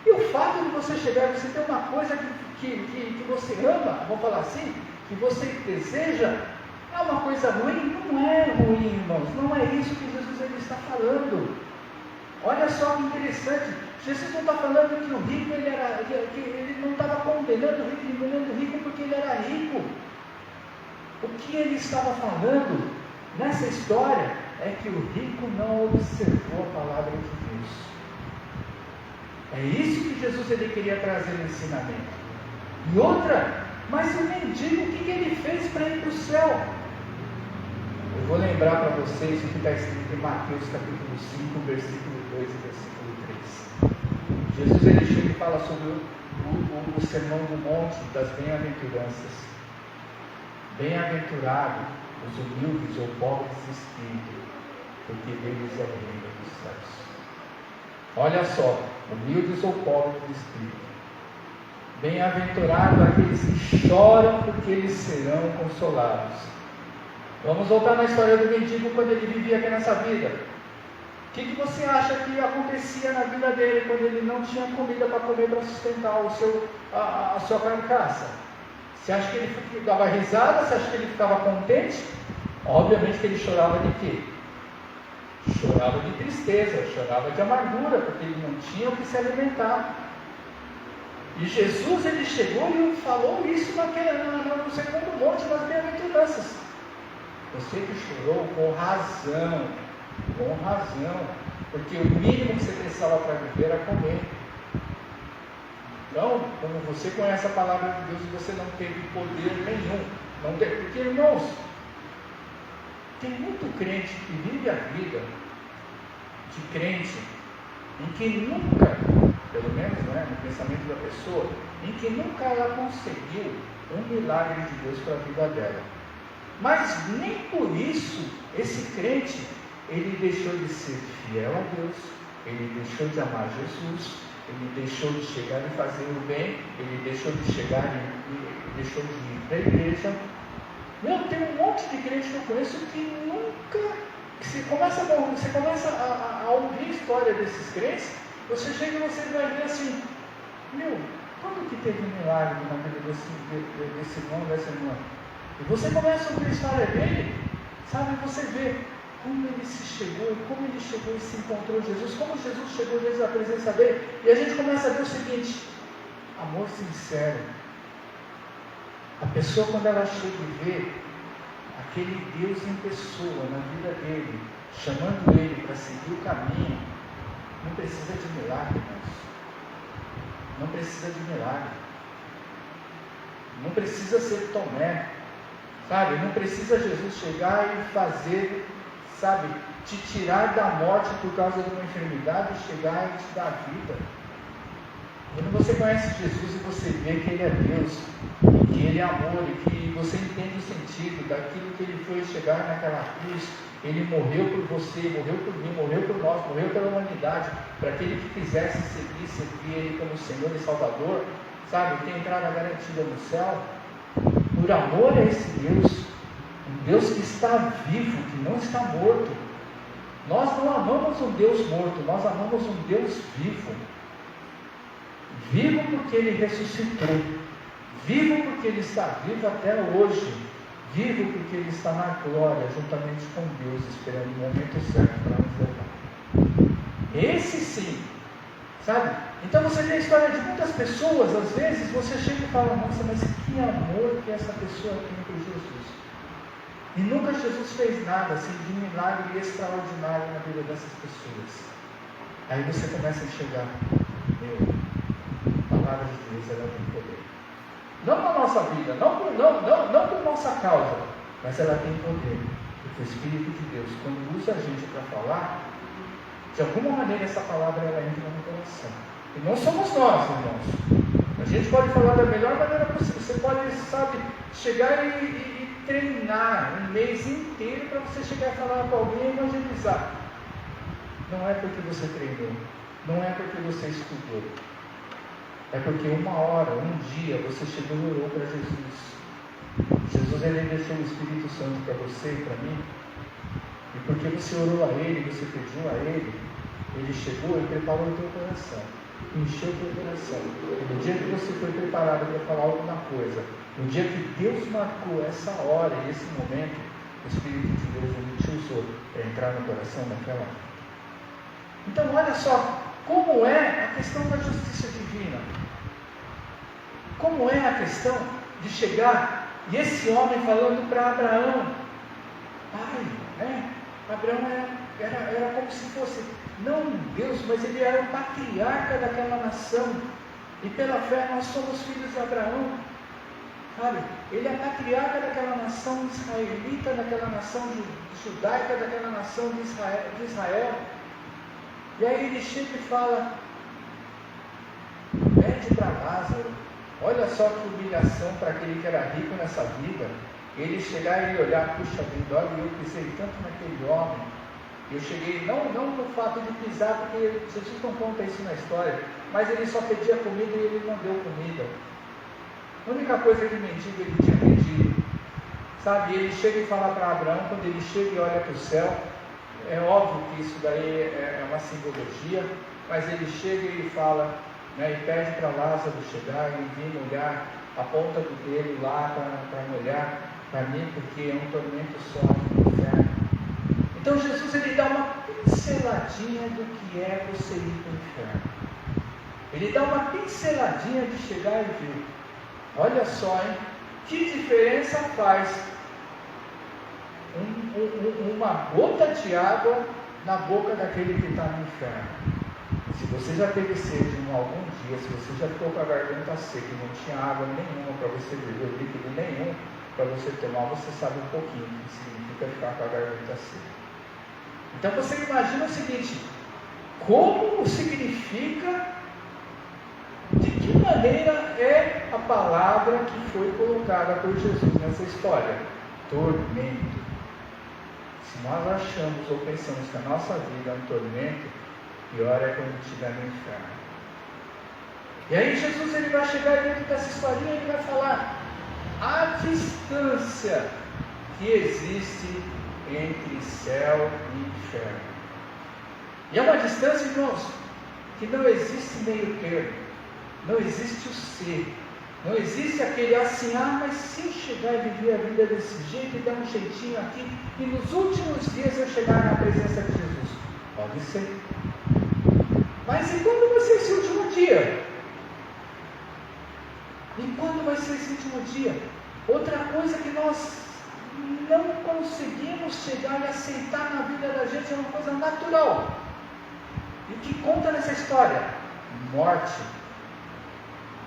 Speaker 1: E o fato de você chegar e você ter uma coisa que você ama, vou falar assim, que você deseja, é uma coisa ruim? Não é ruim, irmãos. Não é isso que Jesus ele está falando. Olha só que interessante. Jesus não está falando que o rico que ele não estava condenando o rico, enganando o rico porque ele era rico. O que ele estava falando nessa história é que o rico não observou a palavra de Deus. É isso que Jesus ele queria trazer no ensinamento. E outra, mas o mendigo, o que ele fez para ir para o céu? Eu vou lembrar para vocês o que está escrito em Mateus capítulo 5, versículo 2 e versículo 3. Jesus ele chega e fala sobre o sermão do monte das bem-aventuranças. Bem-aventurado os humildes ou pobres de espírito, porque deles é o reino dos céus. Olha só, humildes ou pobres de espírito. Bem-aventurado aqueles que choram, porque eles serão consolados. Vamos voltar na história do mendigo quando ele vivia aqui nessa vida. O que você acha que acontecia na vida dele quando ele não tinha comida para comer para sustentar a sua carcaça? Você acha que ele dava risada? Você acha que ele ficava contente? Obviamente que ele chorava de quê? Chorava de tristeza, chorava de amargura, porque ele não tinha o que se alimentar. E Jesus ele chegou e falou isso no segundo monte das bem-aventuranças. Você que chorou com razão, porque o mínimo que você precisava para viver era comer. Então, como você conhece a palavra de Deus e você não teve poder nenhum, não teve, porque irmãos, tem muito crente que vive a vida de crente em que nunca, pelo menos no pensamento da pessoa, em que nunca ela conseguiu um milagre de Deus para a vida dela. Mas nem por isso esse crente ele deixou de ser fiel a Deus, ele deixou de amar Jesus, ele deixou de chegar e fazer o bem, ele deixou de chegar e deixou de ir para a igreja. Tem um monte de crente que eu conheço que nunca, que você começa a ouvir a história desses crentes, você chega e você vai ver assim, quando que teve um milagre na vida desse irmão, dessa irmã? E você começa a ouvir a história dele, sabe, você vê como ele chegou e se encontrou Jesus, como Jesus chegou desde a presença dele, e a gente começa a ver o seguinte, amor sincero. A pessoa quando ela chega e vê aquele Deus em pessoa na vida dele, chamando ele para seguir o caminho, não precisa de milagre, irmãos. Não precisa de milagre. Não precisa ser Tomé, sabe? Não precisa Jesus chegar e fazer, sabe, te tirar da morte por causa de uma enfermidade e chegar e te dar vida. Quando você conhece Jesus e você vê que Ele é Deus, e que Ele é amor, e que você entende o sentido daquilo que Ele foi chegar naquela cruz, Ele morreu por você, morreu por mim, morreu por nós, morreu pela humanidade, para aquele que quisesse servir Ele como Senhor e Salvador, sabe, tem entrada garantida no céu. Por amor a esse Deus, um Deus que está vivo, que não está morto. Nós não amamos um Deus morto, nós amamos um Deus vivo. Vivo porque Ele ressuscitou, vivo porque Ele está vivo até hoje, vivo porque Ele está na glória, juntamente com Deus, esperando o momento certo para nos levar. Esse sim, sabe? Então você vê a história de muitas pessoas, às vezes você chega e fala, nossa, mas que amor que essa pessoa tem por Jesus. E nunca Jesus fez nada assim de um milagre extraordinário na vida dessas pessoas. Aí você começa a enxergar, a palavra de Deus, ela tem poder. Não na nossa vida, não por nossa causa, mas ela tem poder. Porque o Espírito de Deus, quando usa a gente para falar, de alguma maneira essa palavra ela entra no coração. E não somos nós, irmãos. A gente pode falar da melhor maneira possível. Você pode, sabe, chegar e treinar um mês inteiro para você chegar e falar para alguém e evangelizar. Não é porque você treinou, não é porque você estudou. É porque uma hora, um dia, você chegou e orou para Jesus. Jesus, Ele deixou o Espírito Santo para você e para mim. E porque você orou a Ele, você pediu a Ele, Ele chegou e preparou o teu coração. Encheu o teu coração. E no dia que você foi preparado para falar alguma coisa, no dia que Deus marcou essa hora e esse momento, o Espírito de Deus Ele te usou para entrar no coração daquela hora. Então olha só, como é a questão da justiça divina. Como é a questão de chegar, e esse homem falando para Abraão, pai, Abraão era como se fosse, não Deus, mas ele era o patriarca daquela nação, e pela fé nós somos filhos de Abraão, sabe? Ele é patriarca daquela nação israelita, daquela nação judaica, daquela nação de Israel. E aí ele chega e fala, pede para Lázaro. Olha só que humilhação para aquele que era rico nessa vida. Ele chegar e ele olhar, puxa vida, olha, eu pisei tanto naquele homem. Eu cheguei, não no fato de pisar, porque Jesus não conta isso na história, mas ele só pedia comida e ele não deu comida. A única coisa que mendigo ele tinha pedido, sabe? Ele chega e fala para Abraão, quando ele chega e olha para o céu, é óbvio que isso daí é uma simbologia, mas ele chega e ele fala, né, e pede para Lázaro chegar e vir molhar a ponta do dedo lá para molhar para mim, porque é um tormento só no inferno. Então Jesus ele dá uma pinceladinha do que é você ir para o inferno. Ele dá uma pinceladinha de chegar e ver. Olha só, hein? Que diferença faz uma gota de água na boca daquele que está no inferno. Se você já teve sede algum dia, se você já ficou com a garganta seca e não tinha água nenhuma para você beber, líquido nenhum para você tomar, você sabe um pouquinho o que significa ficar com a garganta seca. Então você imagina o seguinte, como significa, de que maneira é a palavra que foi colocada por Jesus nessa história? Tormento. Se nós achamos ou pensamos que a nossa vida é um tormento, pior é quando estiver no inferno. E aí Jesus ele vai chegar dentro dessa historinha e ele vai falar a distância que existe entre céu e inferno. E é uma distância, irmãos, que não existe meio termo, não existe o ser, não existe aquele assim, mas se eu chegar e viver a vida desse jeito e dar um jeitinho aqui, e nos últimos dias eu chegar na presença de Jesus. Pode ser. Mas e quando vai ser esse último dia? E quando vai ser esse último dia? Outra coisa que nós não conseguimos chegar e aceitar na vida da gente é uma coisa natural. E o que conta nessa história? Morte.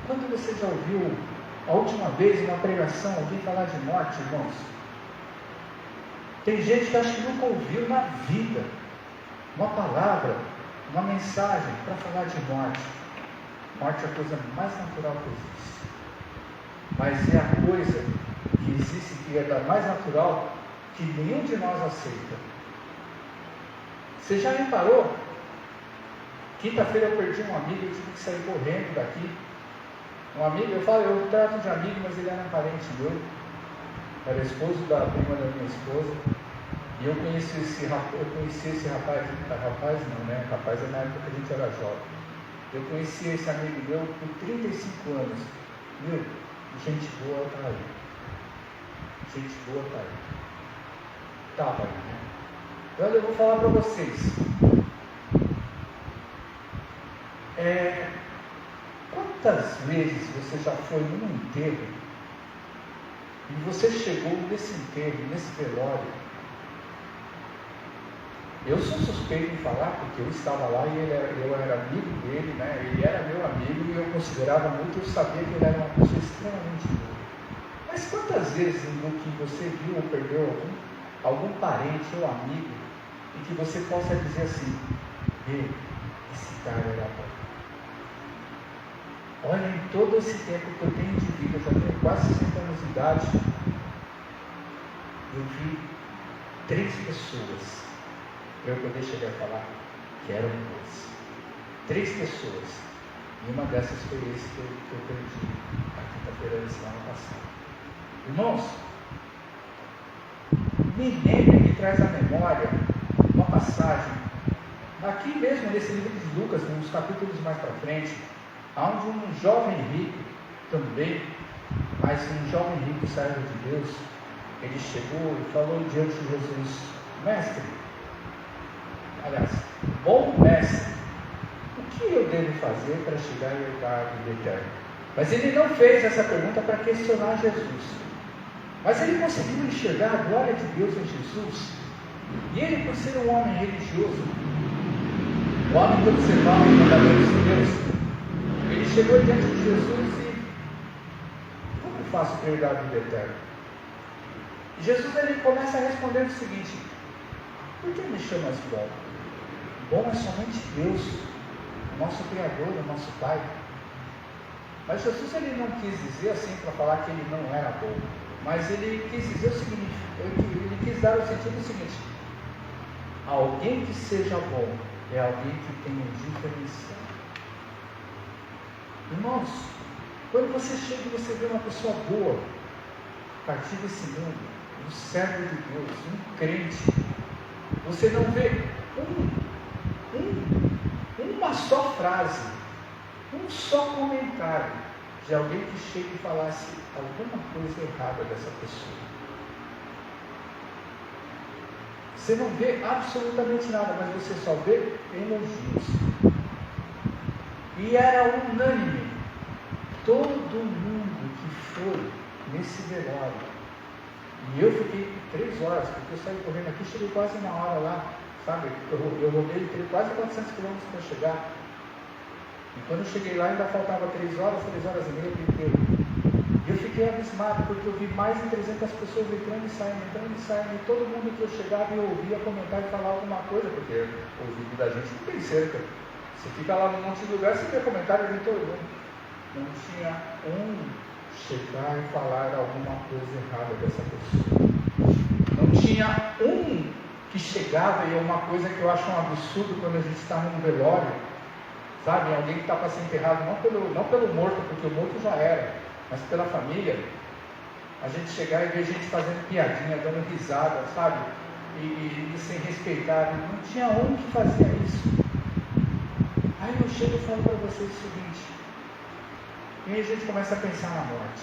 Speaker 1: Quando você já ouviu a última vez uma pregação, alguém falar de morte, irmãos? Tem gente que acha que nunca ouviu na vida uma palavra, uma mensagem para falar de morte. Morte é a coisa mais natural que existe. Mas é a coisa que existe, que é da mais natural, que nenhum de nós aceita. Você já reparou? Quinta-feira eu perdi um amigo, eu tive que sair correndo daqui. Um amigo, eu trato de amigo, mas ele era um parente meu. Era esposo da prima da minha esposa. E eu conheci esse rapaz, rapaz não, né? Rapaz é na época que a gente era jovem. Eu conheci esse amigo meu por 35 anos. Meu, gente boa tá aí. Gente boa tá aí. Tava aí, né? Olha, eu vou falar para vocês. Quantas vezes você já foi num enterro e você chegou nesse enterro, nesse velório? Eu sou suspeito em falar porque eu estava lá e eu era amigo dele, né? Ele era meu amigo e eu considerava muito, eu sabia que ele era uma pessoa extremamente boa. Mas quantas vezes no que você viu ou perdeu algum parente ou amigo e que você possa dizer assim: esse cara era bom. Olha, em todo esse tempo que eu tenho de vida, eu já tenho quase 60 anos de idade, eu vi 3 pessoas para eu poder chegar a falar que eram boas. 3 pessoas. E uma dessas foi esse que eu perdi a quinta-feira da semana passada. Irmãos, me traz à memória uma passagem, aqui mesmo nesse livro de Lucas, nos capítulos mais para frente, onde um jovem rico também, mas um jovem rico servo de Deus, ele chegou e falou diante de Jesus: mestre, aliás, bom mestre, o que eu devo fazer para chegar e herdar a vida eterna? Mas ele não fez essa pergunta para questionar Jesus, mas ele conseguiu enxergar a glória de Deus em Jesus, e ele, por ser um homem religioso, um homem que observava os mandamentos de Deus, ele chegou diante de Jesus e: como eu faço para herdar a vida eterna? E Jesus, ele começa a responder o seguinte: por que me chamas bom? Bom é somente Deus, o nosso Criador, o nosso Pai. Mas Jesus, ele não quis dizer assim para falar que ele não era bom, mas ele quis dizer o seguinte, ele quis dar o sentido seguinte: alguém que seja bom é alguém que tenha diferença. Irmãos, quando você chega e você vê uma pessoa boa a partir desse mundo, um servo de Deus, um crente, você não vê uma só frase, um só comentário de alguém que chega e falasse alguma coisa errada dessa pessoa. Você não vê absolutamente nada, mas você só vê elogios. E era unânime, todo mundo que foi nesse velório. E eu fiquei 3 horas, porque eu saí correndo aqui, cheguei quase 1 hora lá, sabe? Eu rodei quase 400 quilômetros para chegar. E quando eu cheguei lá, ainda faltava 3 horas e meia para inteiro. E eu fiquei abismado, porque eu vi mais de 300 pessoas entrando e saindo, e todo mundo que eu chegava e ouvia comentar e falar alguma coisa, porque o ouvido da gente não tem cerca. Você fica lá num monte de lugar, você vê comentário de todo mundo. Não tinha um chegar e falar alguma coisa errada dessa pessoa. Não tinha um que chegava, e é uma coisa que eu acho um absurdo quando a gente está num velório, sabe? Alguém que está para ser enterrado, não pelo morto, porque o morto já era, mas pela família. A gente chegar e ver gente fazendo piadinha, dando risada, sabe? E sem respeitar. Não tinha um que fazia isso. Aí eu chego e falo para vocês o seguinte, e aí a gente começa a pensar na morte.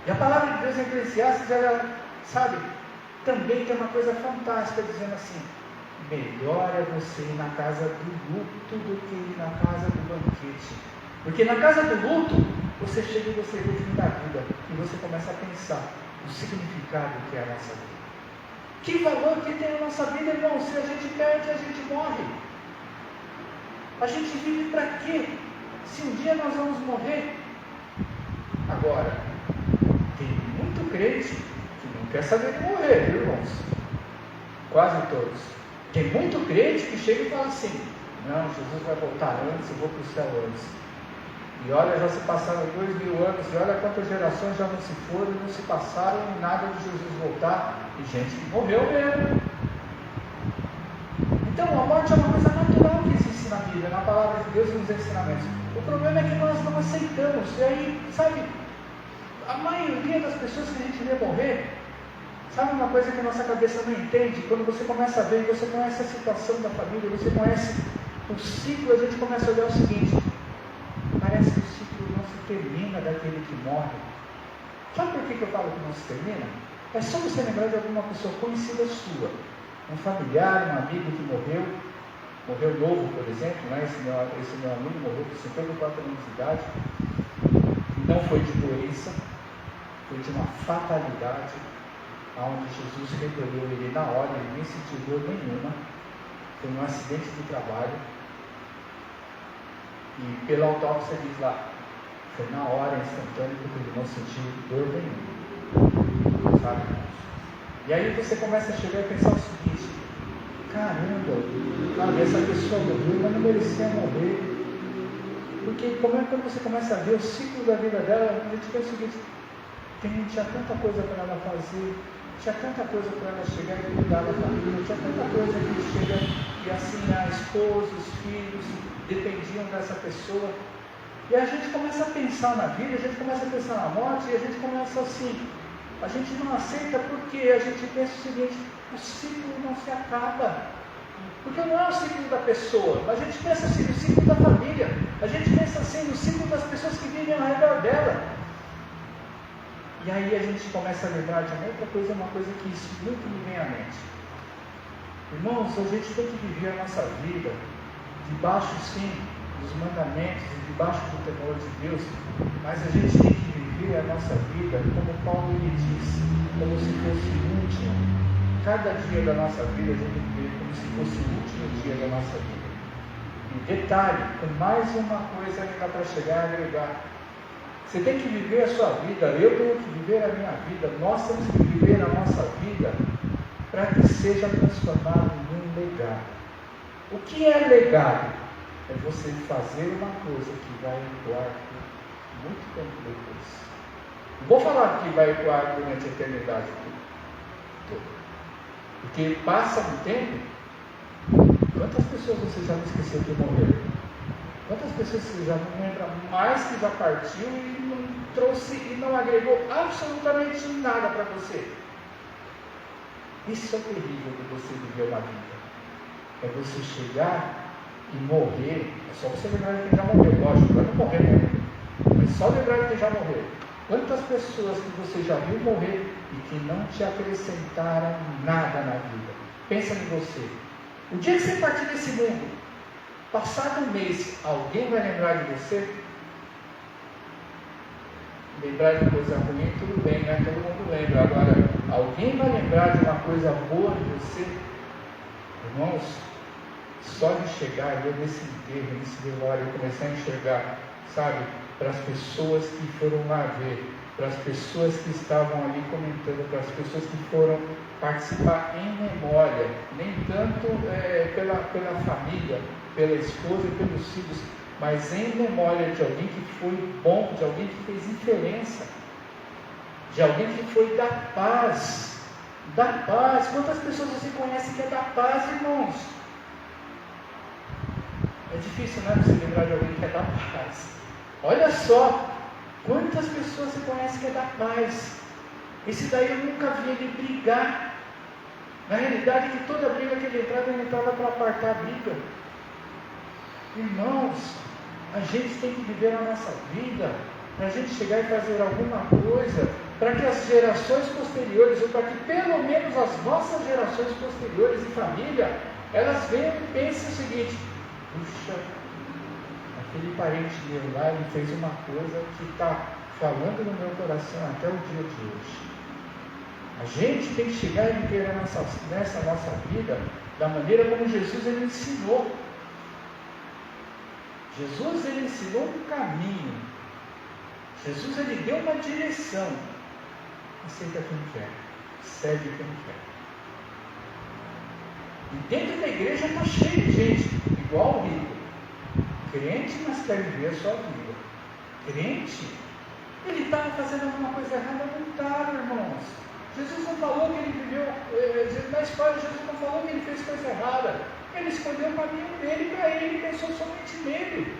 Speaker 1: E a palavra de Deus em Eclesiastes, ela, sabe, também tem uma coisa fantástica, dizendo assim: melhor é você ir na casa do luto do que ir na casa do banquete. Porque na casa do luto, você chega e você vê o fim da vida, e você começa a pensar o significado que é a nossa vida. Que valor que tem a nossa vida, irmão? Se a gente perde, a gente morre. A gente vive para quê? Se um dia nós vamos morrer. Agora, tem muito crente que não quer saber de morrer, viu, irmãos? Quase todos. Tem muito crente que chega e fala assim: não, Jesus vai voltar antes, eu vou para o céu antes. E olha, já se passaram 2000 anos, e olha quantas gerações já não se foram, não se passaram em nada de Jesus voltar, e gente que morreu mesmo. Então a morte é uma coisa natural que existe na vida, na palavra de Deus e nos ensinamentos. O problema é que nós não aceitamos, e aí, sabe, a maioria das pessoas que a gente vê morrer, sabe uma coisa que a nossa cabeça não entende? Quando você começa a ver, você conhece a situação da família, você conhece o ciclo, a gente começa a olhar o seguinte: parece que o ciclo não se termina daquele que morre. Sabe por que eu falo que não se termina? É só você lembrar de alguma pessoa conhecida sua, um familiar, um amigo que morreu novo, por exemplo, né? Esse meu amigo morreu com 54 anos de idade, não foi de doença, foi de uma fatalidade, onde Jesus recolheu ele na hora, ele nem sentiu dor nenhuma, foi um acidente de trabalho, e pela autópsia diz lá, foi na hora, instantânea, porque ele não sentiu dor nenhuma, sabe? E aí você começa a chegar e pensar o seguinte: caramba, sabe, essa pessoa morreu, mas não merecia morrer. Porque quando você começa a ver o ciclo da vida dela, a gente pensa o seguinte: tinha tanta coisa para ela fazer, tinha tanta coisa para ela chegar e cuidar da família, tinha tanta coisa que chega e assim a esposa, os filhos dependiam dessa pessoa. E a gente começa a pensar na vida, a gente começa a pensar na morte, e a gente começa assim, a gente não aceita porque a gente pensa o seguinte: o ciclo não se acaba. Porque não é o ciclo da pessoa, a gente pensa assim no ciclo da família, a gente pensa assim no ciclo das pessoas que vivem ao redor dela. E aí a gente começa a lembrar de uma outra coisa, uma coisa que isso muito me vem à mente. Irmãos, a gente tem que viver a nossa vida debaixo sim dos mandamentos, debaixo do temor de Deus, mas a gente tem que viver a nossa vida como Paulo lhe disse, como se fosse o último. Cada dia da nossa vida a gente tem que viver como se fosse o último dia da nossa vida. E detalhe, com mais uma coisa ainda para chegar a agregar. Você tem que viver a sua vida, eu tenho que viver a minha vida, nós temos que viver a nossa vida para que seja transformado num legado. O que é legado? É você fazer uma coisa que vai ecoar muito tempo depois. Não vou falar que vai ecoar durante a eternidade toda, porque passa um tempo. Quantas pessoas você já não esqueceu que morreram? Quantas pessoas você já não lembra mais que já partiu e não trouxe e não agregou absolutamente nada para você? Isso é terrível de você viver uma vida. É você chegar e morrer. É só você lembrar de quem já morreu, lógico, vai não morrer mesmo. Mas só lembrar de quem já morreu. Quantas pessoas que você já viu morrer e que não te acrescentaram nada na vida? Pensa em você. O dia que você partir desse mundo, passado um mês, alguém vai lembrar de você? Lembrar de coisa ruim, tudo bem, né? Todo mundo lembra. Agora, alguém vai lembrar de uma coisa boa de você? Irmãos, só de chegar eu nesse enterro, nesse velório, eu comecei a enxergar, sabe, para as pessoas que foram lá ver, para as pessoas que estavam ali comentando, para as pessoas que foram participar em memória, nem tanto pela família, pela esposa e pelos filhos, mas em memória de alguém que foi bom, de alguém que fez diferença, de alguém que foi da paz. Da paz. Quantas pessoas você conhece que é da paz, irmãos? É difícil, né, você lembrar de alguém que é da paz. Olha só, quantas pessoas você conhece que é da paz. Esse daí eu nunca vi ele brigar. Na realidade, que toda briga que ele entrava para apartar a briga. Irmãos, a gente tem que viver a nossa vida, para a gente chegar e fazer alguma coisa, para que as gerações posteriores, ou para que pelo menos as nossas gerações posteriores e família, elas venham e pensem o seguinte: puxa, aquele parente meu lá, ele fez uma coisa que está falando no meu coração até o dia de hoje. A gente tem que chegar e viver nessa nossa vida da maneira como Jesus ele ensinou. Jesus ele ensinou um caminho. Jesus ele deu uma direção. Aceita quem quer, segue quem quer. E dentro da igreja está cheio de gente, igual o rico. Crente, mas quer viver a sua vida. crente? Ele estava fazendo alguma coisa errada? Não estava, irmãos. Jesus não falou que ele viveu, na história Jesus não falou que ele fez coisa errada. Ele escolheu o caminho dele para ele, pensou somente nele.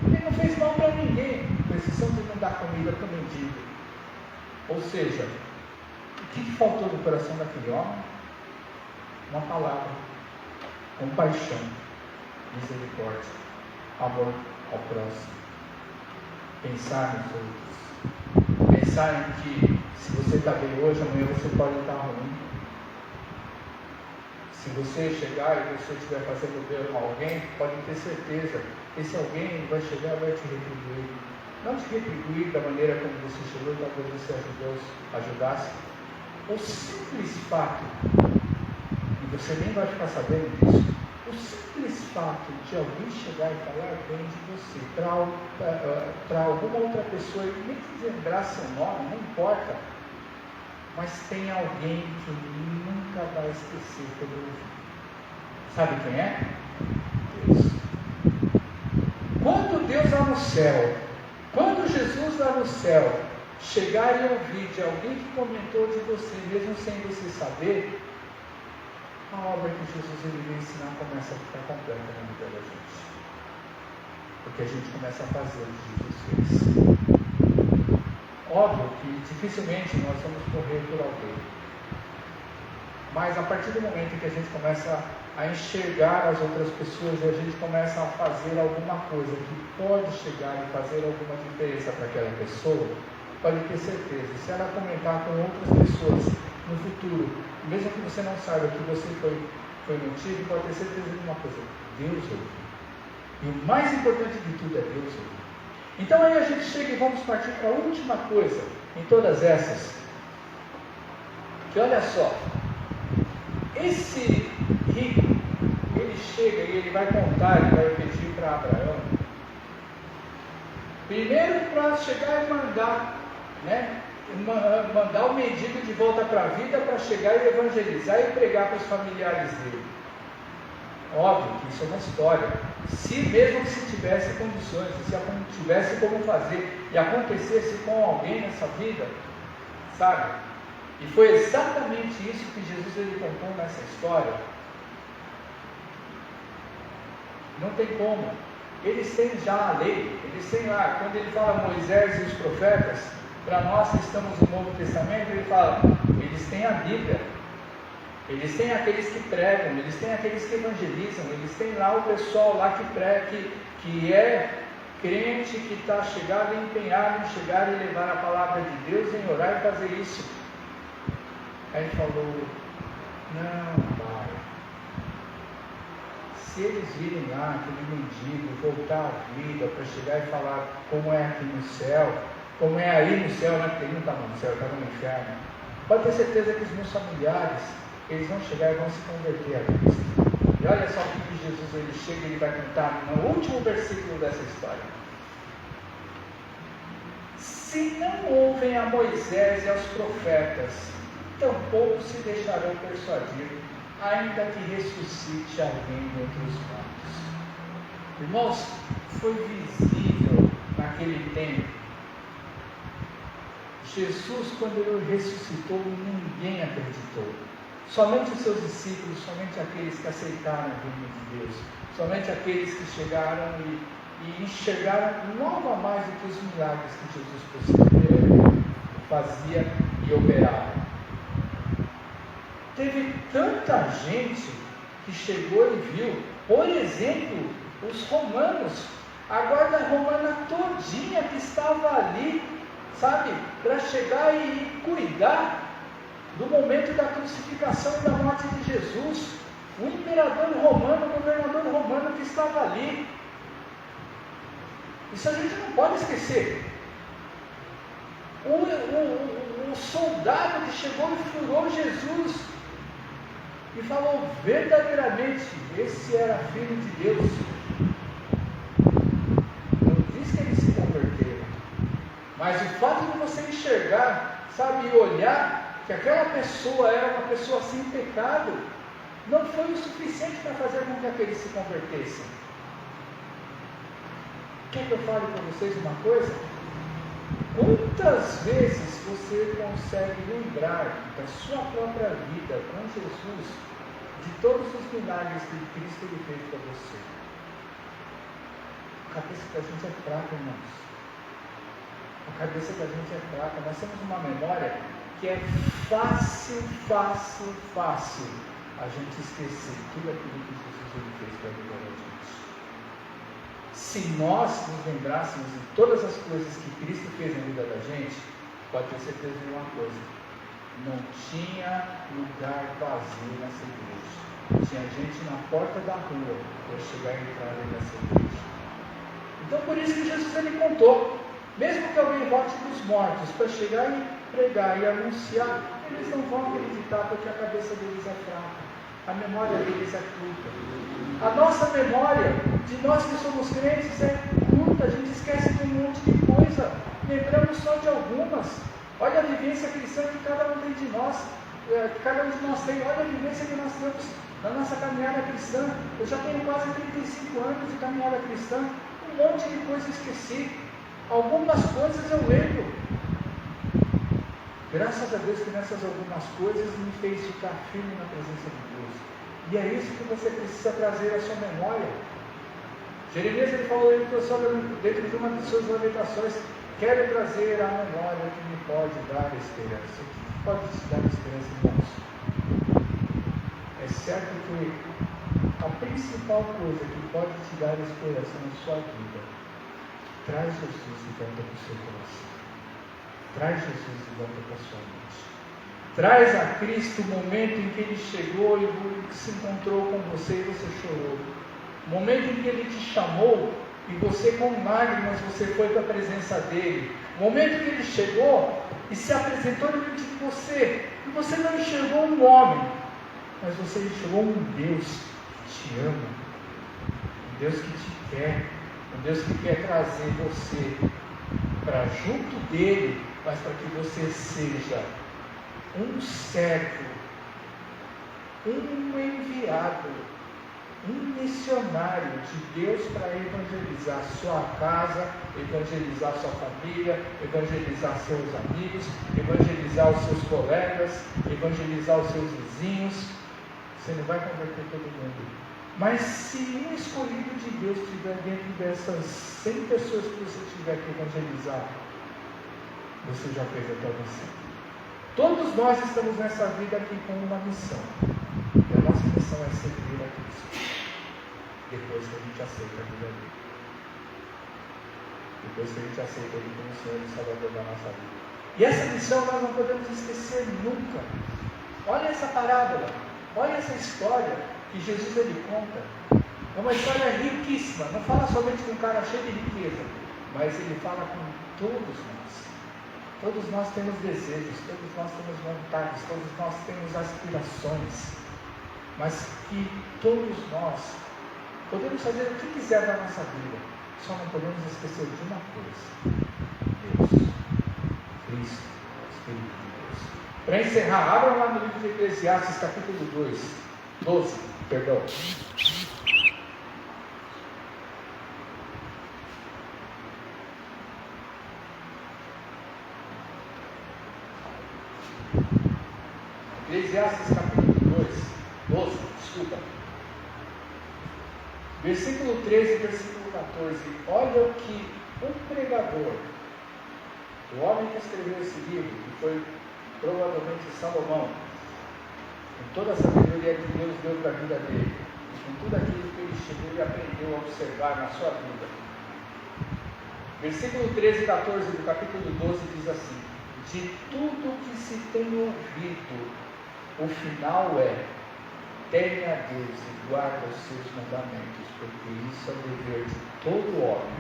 Speaker 1: Ele não fez mal para ninguém, com exceção de não dar comida para o mendigo. Ou seja, o que faltou no coração daquele homem? Uma palavra: compaixão, misericórdia, amor ao próximo. Pensar nos outros. Pensar em que se você está bem hoje, amanhã você pode estar ruim. Se você chegar e você estiver fazendo bem a alguém, pode ter certeza que esse alguém vai chegar e vai te retribuir. Não te retribuir da maneira como você chegou, talvez você ajudasse. O simples fato, e você nem vai ficar sabendo disso, o simples fato de alguém chegar e falar bem de você para alguma outra pessoa, e nem te lembrar seu nome, não importa, mas tem alguém que nunca vai esquecer pelo ouvido. Sabe quem é? Deus. Quando Deus lá no céu, quando Jesus lá no céu chegar e ouvir de alguém que comentou de você, mesmo sem você saber, a obra que Jesus ele veio ensinar começa a ficar completa na vida da gente. Porque a gente começa a fazer o que Jesus fez. Óbvio que dificilmente nós vamos correr por alguém. Mas a partir do momento que a gente começa a enxergar as outras pessoas e a gente começa a fazer alguma coisa que pode chegar e fazer alguma diferença para aquela pessoa, pode ter certeza, se ela comentar com outras pessoas no futuro, mesmo que você não saiba que você foi mentido, pode ter certeza de uma coisa: Deus ouve. E o mais importante de tudo é Deus ouve. Então aí a gente chega e vamos partir para a última coisa em todas essas, que olha só, esse rico, ele chega e ele vai contar, ele vai pedir para Abraão, primeiro para chegar e mandar, mandar o mendigo de volta para a vida, para chegar e evangelizar e pregar para os familiares dele. Óbvio que isso é uma história. Se mesmo que se tivesse condições, se tivesse como fazer e acontecesse com alguém nessa vida, sabe? E foi exatamente isso que Jesus ele contou nessa história. Não tem como. Eles têm já a lei, eles têm lá, quando ele fala Moisés e os profetas, para nós que estamos no Novo Testamento, ele fala, eles têm a Bíblia. Eles têm aqueles que pregam, eles têm aqueles que evangelizam, eles têm lá o pessoal lá que prega, que é crente, que está chegado e empenhado em chegar e levar a palavra de Deus, em orar e fazer isso. Aí ele falou, não, pai, se eles virem lá, aquele mendigo, voltar à vida, para chegar e falar como é aqui no céu, como é aí no céu, porque ele não estava no céu, estava no inferno, pode ter certeza que os meus familiares, eles vão chegar e vão se converter a Cristo. E olha só o que Jesus ele chega e ele vai contar no último versículo dessa história. Se não ouvem a Moisés e aos profetas, tampouco se deixarão persuadir, ainda que ressuscite alguém dentre os mortos. Irmãos, foi visível naquele tempo. Jesus, quando ele ressuscitou, ninguém acreditou. Somente os seus discípulos, somente aqueles que aceitaram o reino de Deus, somente aqueles que chegaram e enxergaram logo a mais do que os milagres que Jesus fazia e operava. Teve tanta gente que chegou e viu, por exemplo, os romanos, a guarda romana todinha que estava ali, sabe, para chegar e cuidar do momento da crucificação e da morte de Jesus, o imperador romano, o governador romano que estava ali. Isso a gente não pode esquecer. O soldado que chegou e furou Jesus e falou verdadeiramente, esse era filho de Deus. Não diz que eles se converteram, mas o fato de você enxergar, sabe, e olhar que aquela pessoa era uma pessoa sem pecado, não foi o suficiente para fazer com que aqueles se convertessem. Quer que eu fale para vocês uma coisa? Quantas vezes você consegue lembrar da sua própria vida com Jesus, de todos os milagres que Cristo ele fez para você? A cabeça da gente é fraca, irmãos. A cabeça da gente é fraca. Nós temos uma memória que é fácil a gente esquecer tudo aquilo que Jesus ele fez para a vida da gente. Se nós nos lembrássemos de todas as coisas que Cristo fez na vida da gente, pode ter certeza de uma coisa: não tinha lugar vazio nessa igreja. Tinha gente na porta da rua para chegar e entrar nessa igreja. Então por isso que Jesus ele contou, mesmo que alguém volte dos mortos para chegar e pregar e anunciar, eles não vão acreditar porque a cabeça deles é fraca, a memória deles é curta. A nossa memória, de nós que somos crentes, é curta, a gente esquece de um monte de coisa, lembramos só de algumas. Olha a vivência cristã que cada um tem de nós, cada um de nós tem, olha a vivência que nós temos na nossa caminhada cristã. Eu já tenho quase 35 anos de caminhada cristã, um monte de coisa eu esqueci, algumas coisas eu lembro. Graças a Deus que nessas algumas coisas me fez ficar firme na presença de Deus. E é isso que você precisa trazer à sua memória. Jeremias ele falou dentro de uma de suas lamentações: quero trazer à memória o que me pode dar esperança. O que pode te dar esperança, irmãos? É certo que a principal coisa que pode te dar esperança na sua vida, traz Jesus de volta para o seu coração. Traz Jesus de volta para a sua mente. Traz a Cristo o momento em que Ele chegou e se encontrou com você e você chorou. O momento em que Ele te chamou e você com lágrimas você foi para a presença dEle. O momento em que Ele chegou e se apresentou diante de você. E você não enxergou um homem, mas você enxergou um Deus que te ama. Um Deus que te quer. Um Deus que quer trazer você para junto dEle, mas para que você seja um servo, um enviado, um missionário de Deus para evangelizar sua casa, evangelizar sua família, evangelizar seus amigos, evangelizar os seus colegas, evangelizar os seus vizinhos. Você não vai converter todo mundo, mas se um escolhido de Deus estiver dentro dessas 100 pessoas que você tiver que evangelizar, você já fez a tua missão. Todos nós estamos nessa vida aqui com uma missão. E a nossa missão é servir a Cristo. Depois que a gente aceita a vida dele. Depois que a gente aceita ele como Senhor e Salvador da nossa vida. E essa missão nós não podemos esquecer nunca. Olha essa parábola. Olha essa história que Jesus ele conta. É uma história riquíssima. Não fala somente de um cara cheio de riqueza, mas ele fala com todos nós. Todos nós temos desejos, todos nós temos vontades, todos nós temos aspirações, mas que todos nós podemos fazer o que quiser da nossa vida, só não podemos esquecer de uma coisa: Deus, Cristo, Espírito de Deus. Para encerrar, abra lá no livro de Eclesiastes, capítulo 12, perdão. Eclesiastes capítulo 12, versículo 13 e versículo 14. Olha o que um pregador, o homem que escreveu esse livro, que foi provavelmente Salomão, com toda a sabedoria que Deus deu para a vida dele, e com tudo aquilo que ele chegou e aprendeu a observar na sua vida. Versículo 13 e 14 do capítulo 12 diz assim: de tudo que se tem ouvido, o final é: teme a Deus e guarda os seus mandamentos, porque isso é o dever de todo homem,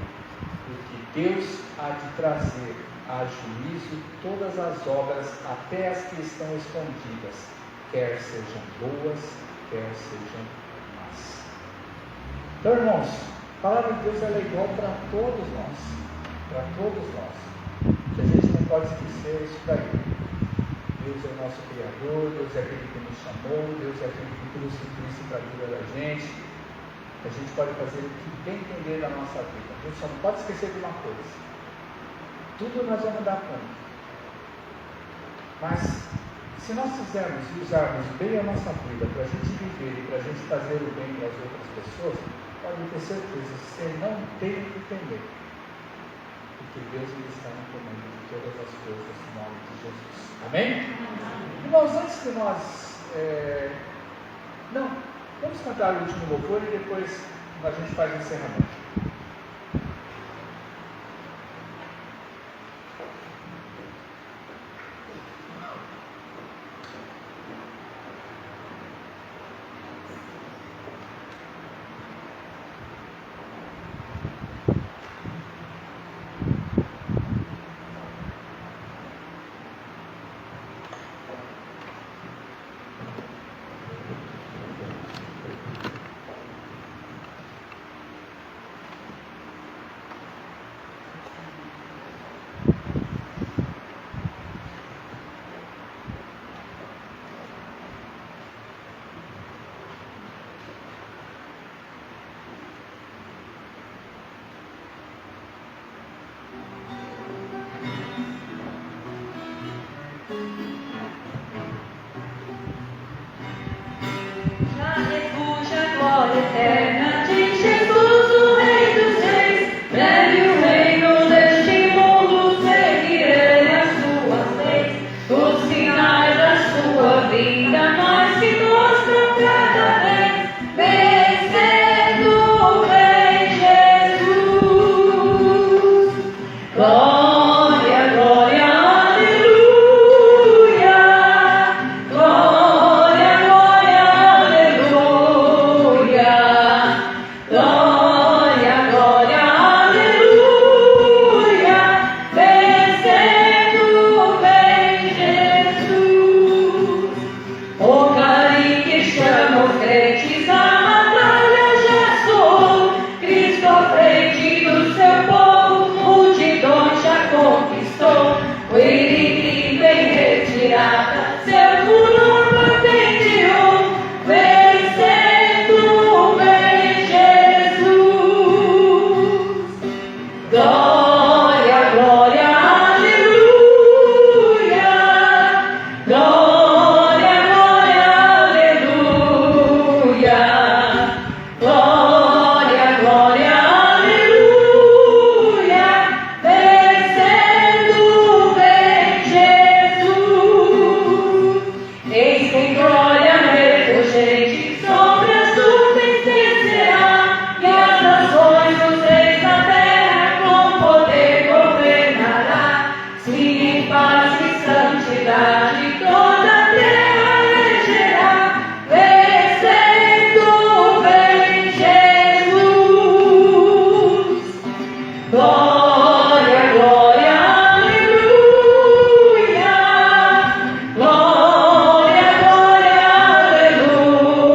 Speaker 1: porque Deus há de trazer a juízo todas as obras, até as que estão escondidas, quer sejam boas, quer sejam más. Então, irmãos, a palavra de Deus ela é igual para todos nós, que a gente não pode esquecer isso daí. Deus é o nosso Criador, Deus é aquele que nos chamou, Deus é aquele que trouxe Cristo para a vida da gente. A gente pode fazer o que bem entender da nossa vida. A gente só não pode esquecer de uma coisa: Tudo nós vamos dar conta. Mas, se nós fizermos e usarmos bem a nossa vida para a gente viver e para a gente fazer o bem para as outras pessoas, pode ter certeza, você não tem que temer. Porque Deus ele está no comando de todas as coisas no nome de Jesus. Amém? Irmãos, antes que nós... Não, vamos cantar o último louvor e depois a gente faz o encerramento.
Speaker 2: Eterna de Jesus, o Rei dos Reis, breve o reino deste mundo, seguirei as suas leis, os sinais da sua vida, nós se mostram cada vez, vencendo vem Jesus. Glória, glória, aleluia, glória, glória, aleluia. Glória, glória, aleluia, vencendo vem Jesus. O clarim que chama os crentes, a batalha já soou. Cristo à frente do seu povo, multidões já conquistou. O inimigo em retirada, seu furor patenteou, vencendo vem Jesus. Glória, glória, aleluia. Glória, glória, aleluia. Glória, glória, aleluia. Vencendo vem Jesus. Eis quem glória refulgente sobre as nuvens descerá, e as nações dos reis da terra com poder governará. Sim, em paz e santidade toda a terra regerá, vencendo vem Jesus. Glória, glória, aleluia. Glória, glória, aleluia.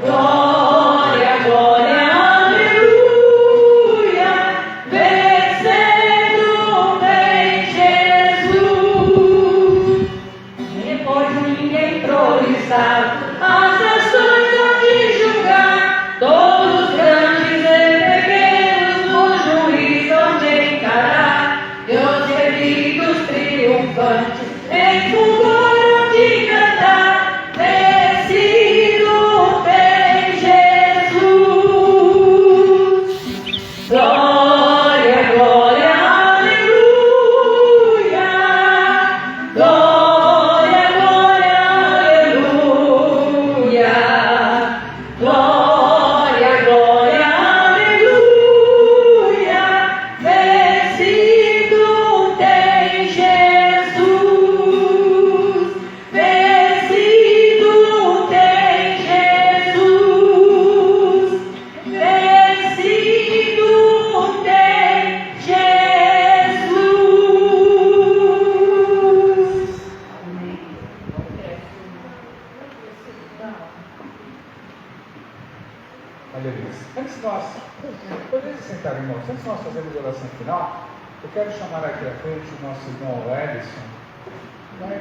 Speaker 2: Glória, glória, aleluia. Vencendo vem Jesus. Depois ninguém prolixado, as nações hão de julgar, todos os grandes e pequenos no juízo hão de encarar, e os remidos triunfantes em fulgor hão de cantar, vencido tem Jesus. Glória, glória, aleluia. Glória, glória, aleluia. Glória, glória, aleluia. Vencido tem Jesus. Vencido tem Jesus. Vencido tem Jesus. Amém.
Speaker 1: Aleluia. Antes de nós, podemos sentar, irmãos, antes de nós fazermos a oração final, eu quero chamar aqui à frente o nosso irmão Edson, né?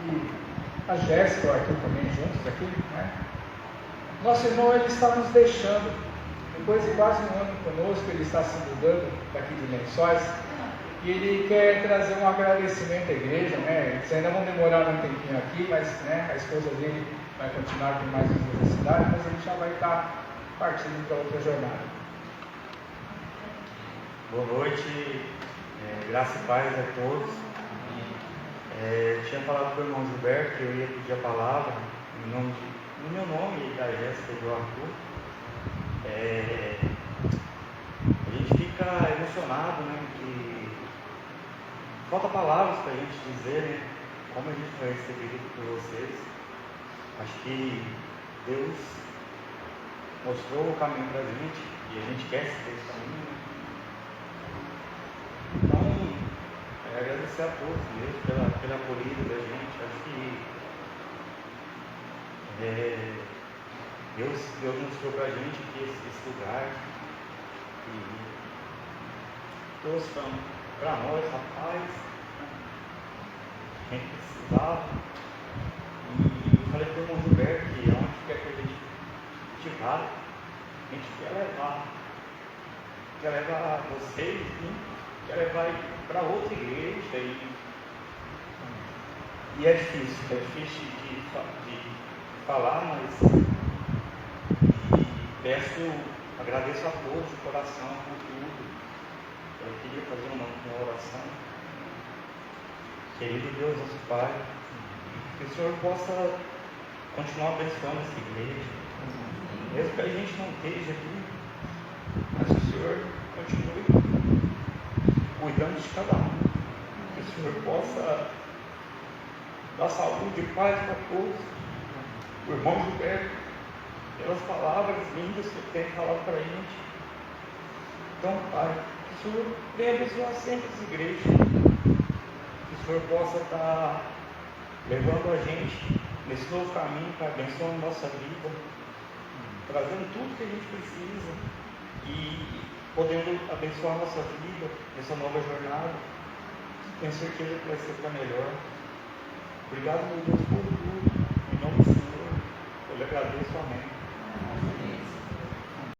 Speaker 1: E a Jéssica, o Arthur também juntos aqui, né? Nosso irmão, ele está nos deixando Depois de quase um ano conosco, ele está se mudando daqui de Lençóis e ele quer trazer um agradecimento à igreja, né? Eles ainda vão demorar um tempinho aqui, mas né, a esposa dele vai continuar por mais um dia na cidade, mas ele já vai estar partindo para outra jornada.
Speaker 3: Boa noite, graça e paz a todos. Tinha falado para o irmão Gilberto que eu ia pedir a palavra no meu nome e da Jéssica e do Arthur. A gente fica emocionado, né? Que falta palavras para a gente dizer, né? Como a gente foi recebido por vocês. Acho que Deus mostrou o caminho para a gente e a gente quer seguir esse caminho. Então, agradecer a todos mesmo pela acolhida da gente. Acho que Deus mostrou para a gente que esse lugar e trouxe para nós, rapaz, a gente precisava. E eu falei para o irmão Gilberto que onde quer que a gente vá, a gente quer levar vocês, né? Quer levar para outra igreja e é difícil de falar, mas agradeço a todos de coração por tudo. Eu queria fazer uma oração. Querido Deus, nosso Pai, que o Senhor possa continuar abençoando essa igreja, mesmo que a gente não esteja aqui, mas que o Senhor continue cuidando de cada um, que o Senhor possa dar saúde e paz para todos. O irmão Gilberto, pelas palavras lindas que ele tem falado para a gente. Então, Pai, que o Senhor venha abençoar sempre essa igreja, que o Senhor possa estar levando a gente nesse novo caminho, Pai, abençoando nossa vida, trazendo tudo que a gente precisa e podendo abençoar a nossa vida nessa nova jornada. Tenho certeza que vai ser para melhor. Obrigado, meu Deus, por tudo. Em nome do Senhor, eu lhe agradeço. Amém.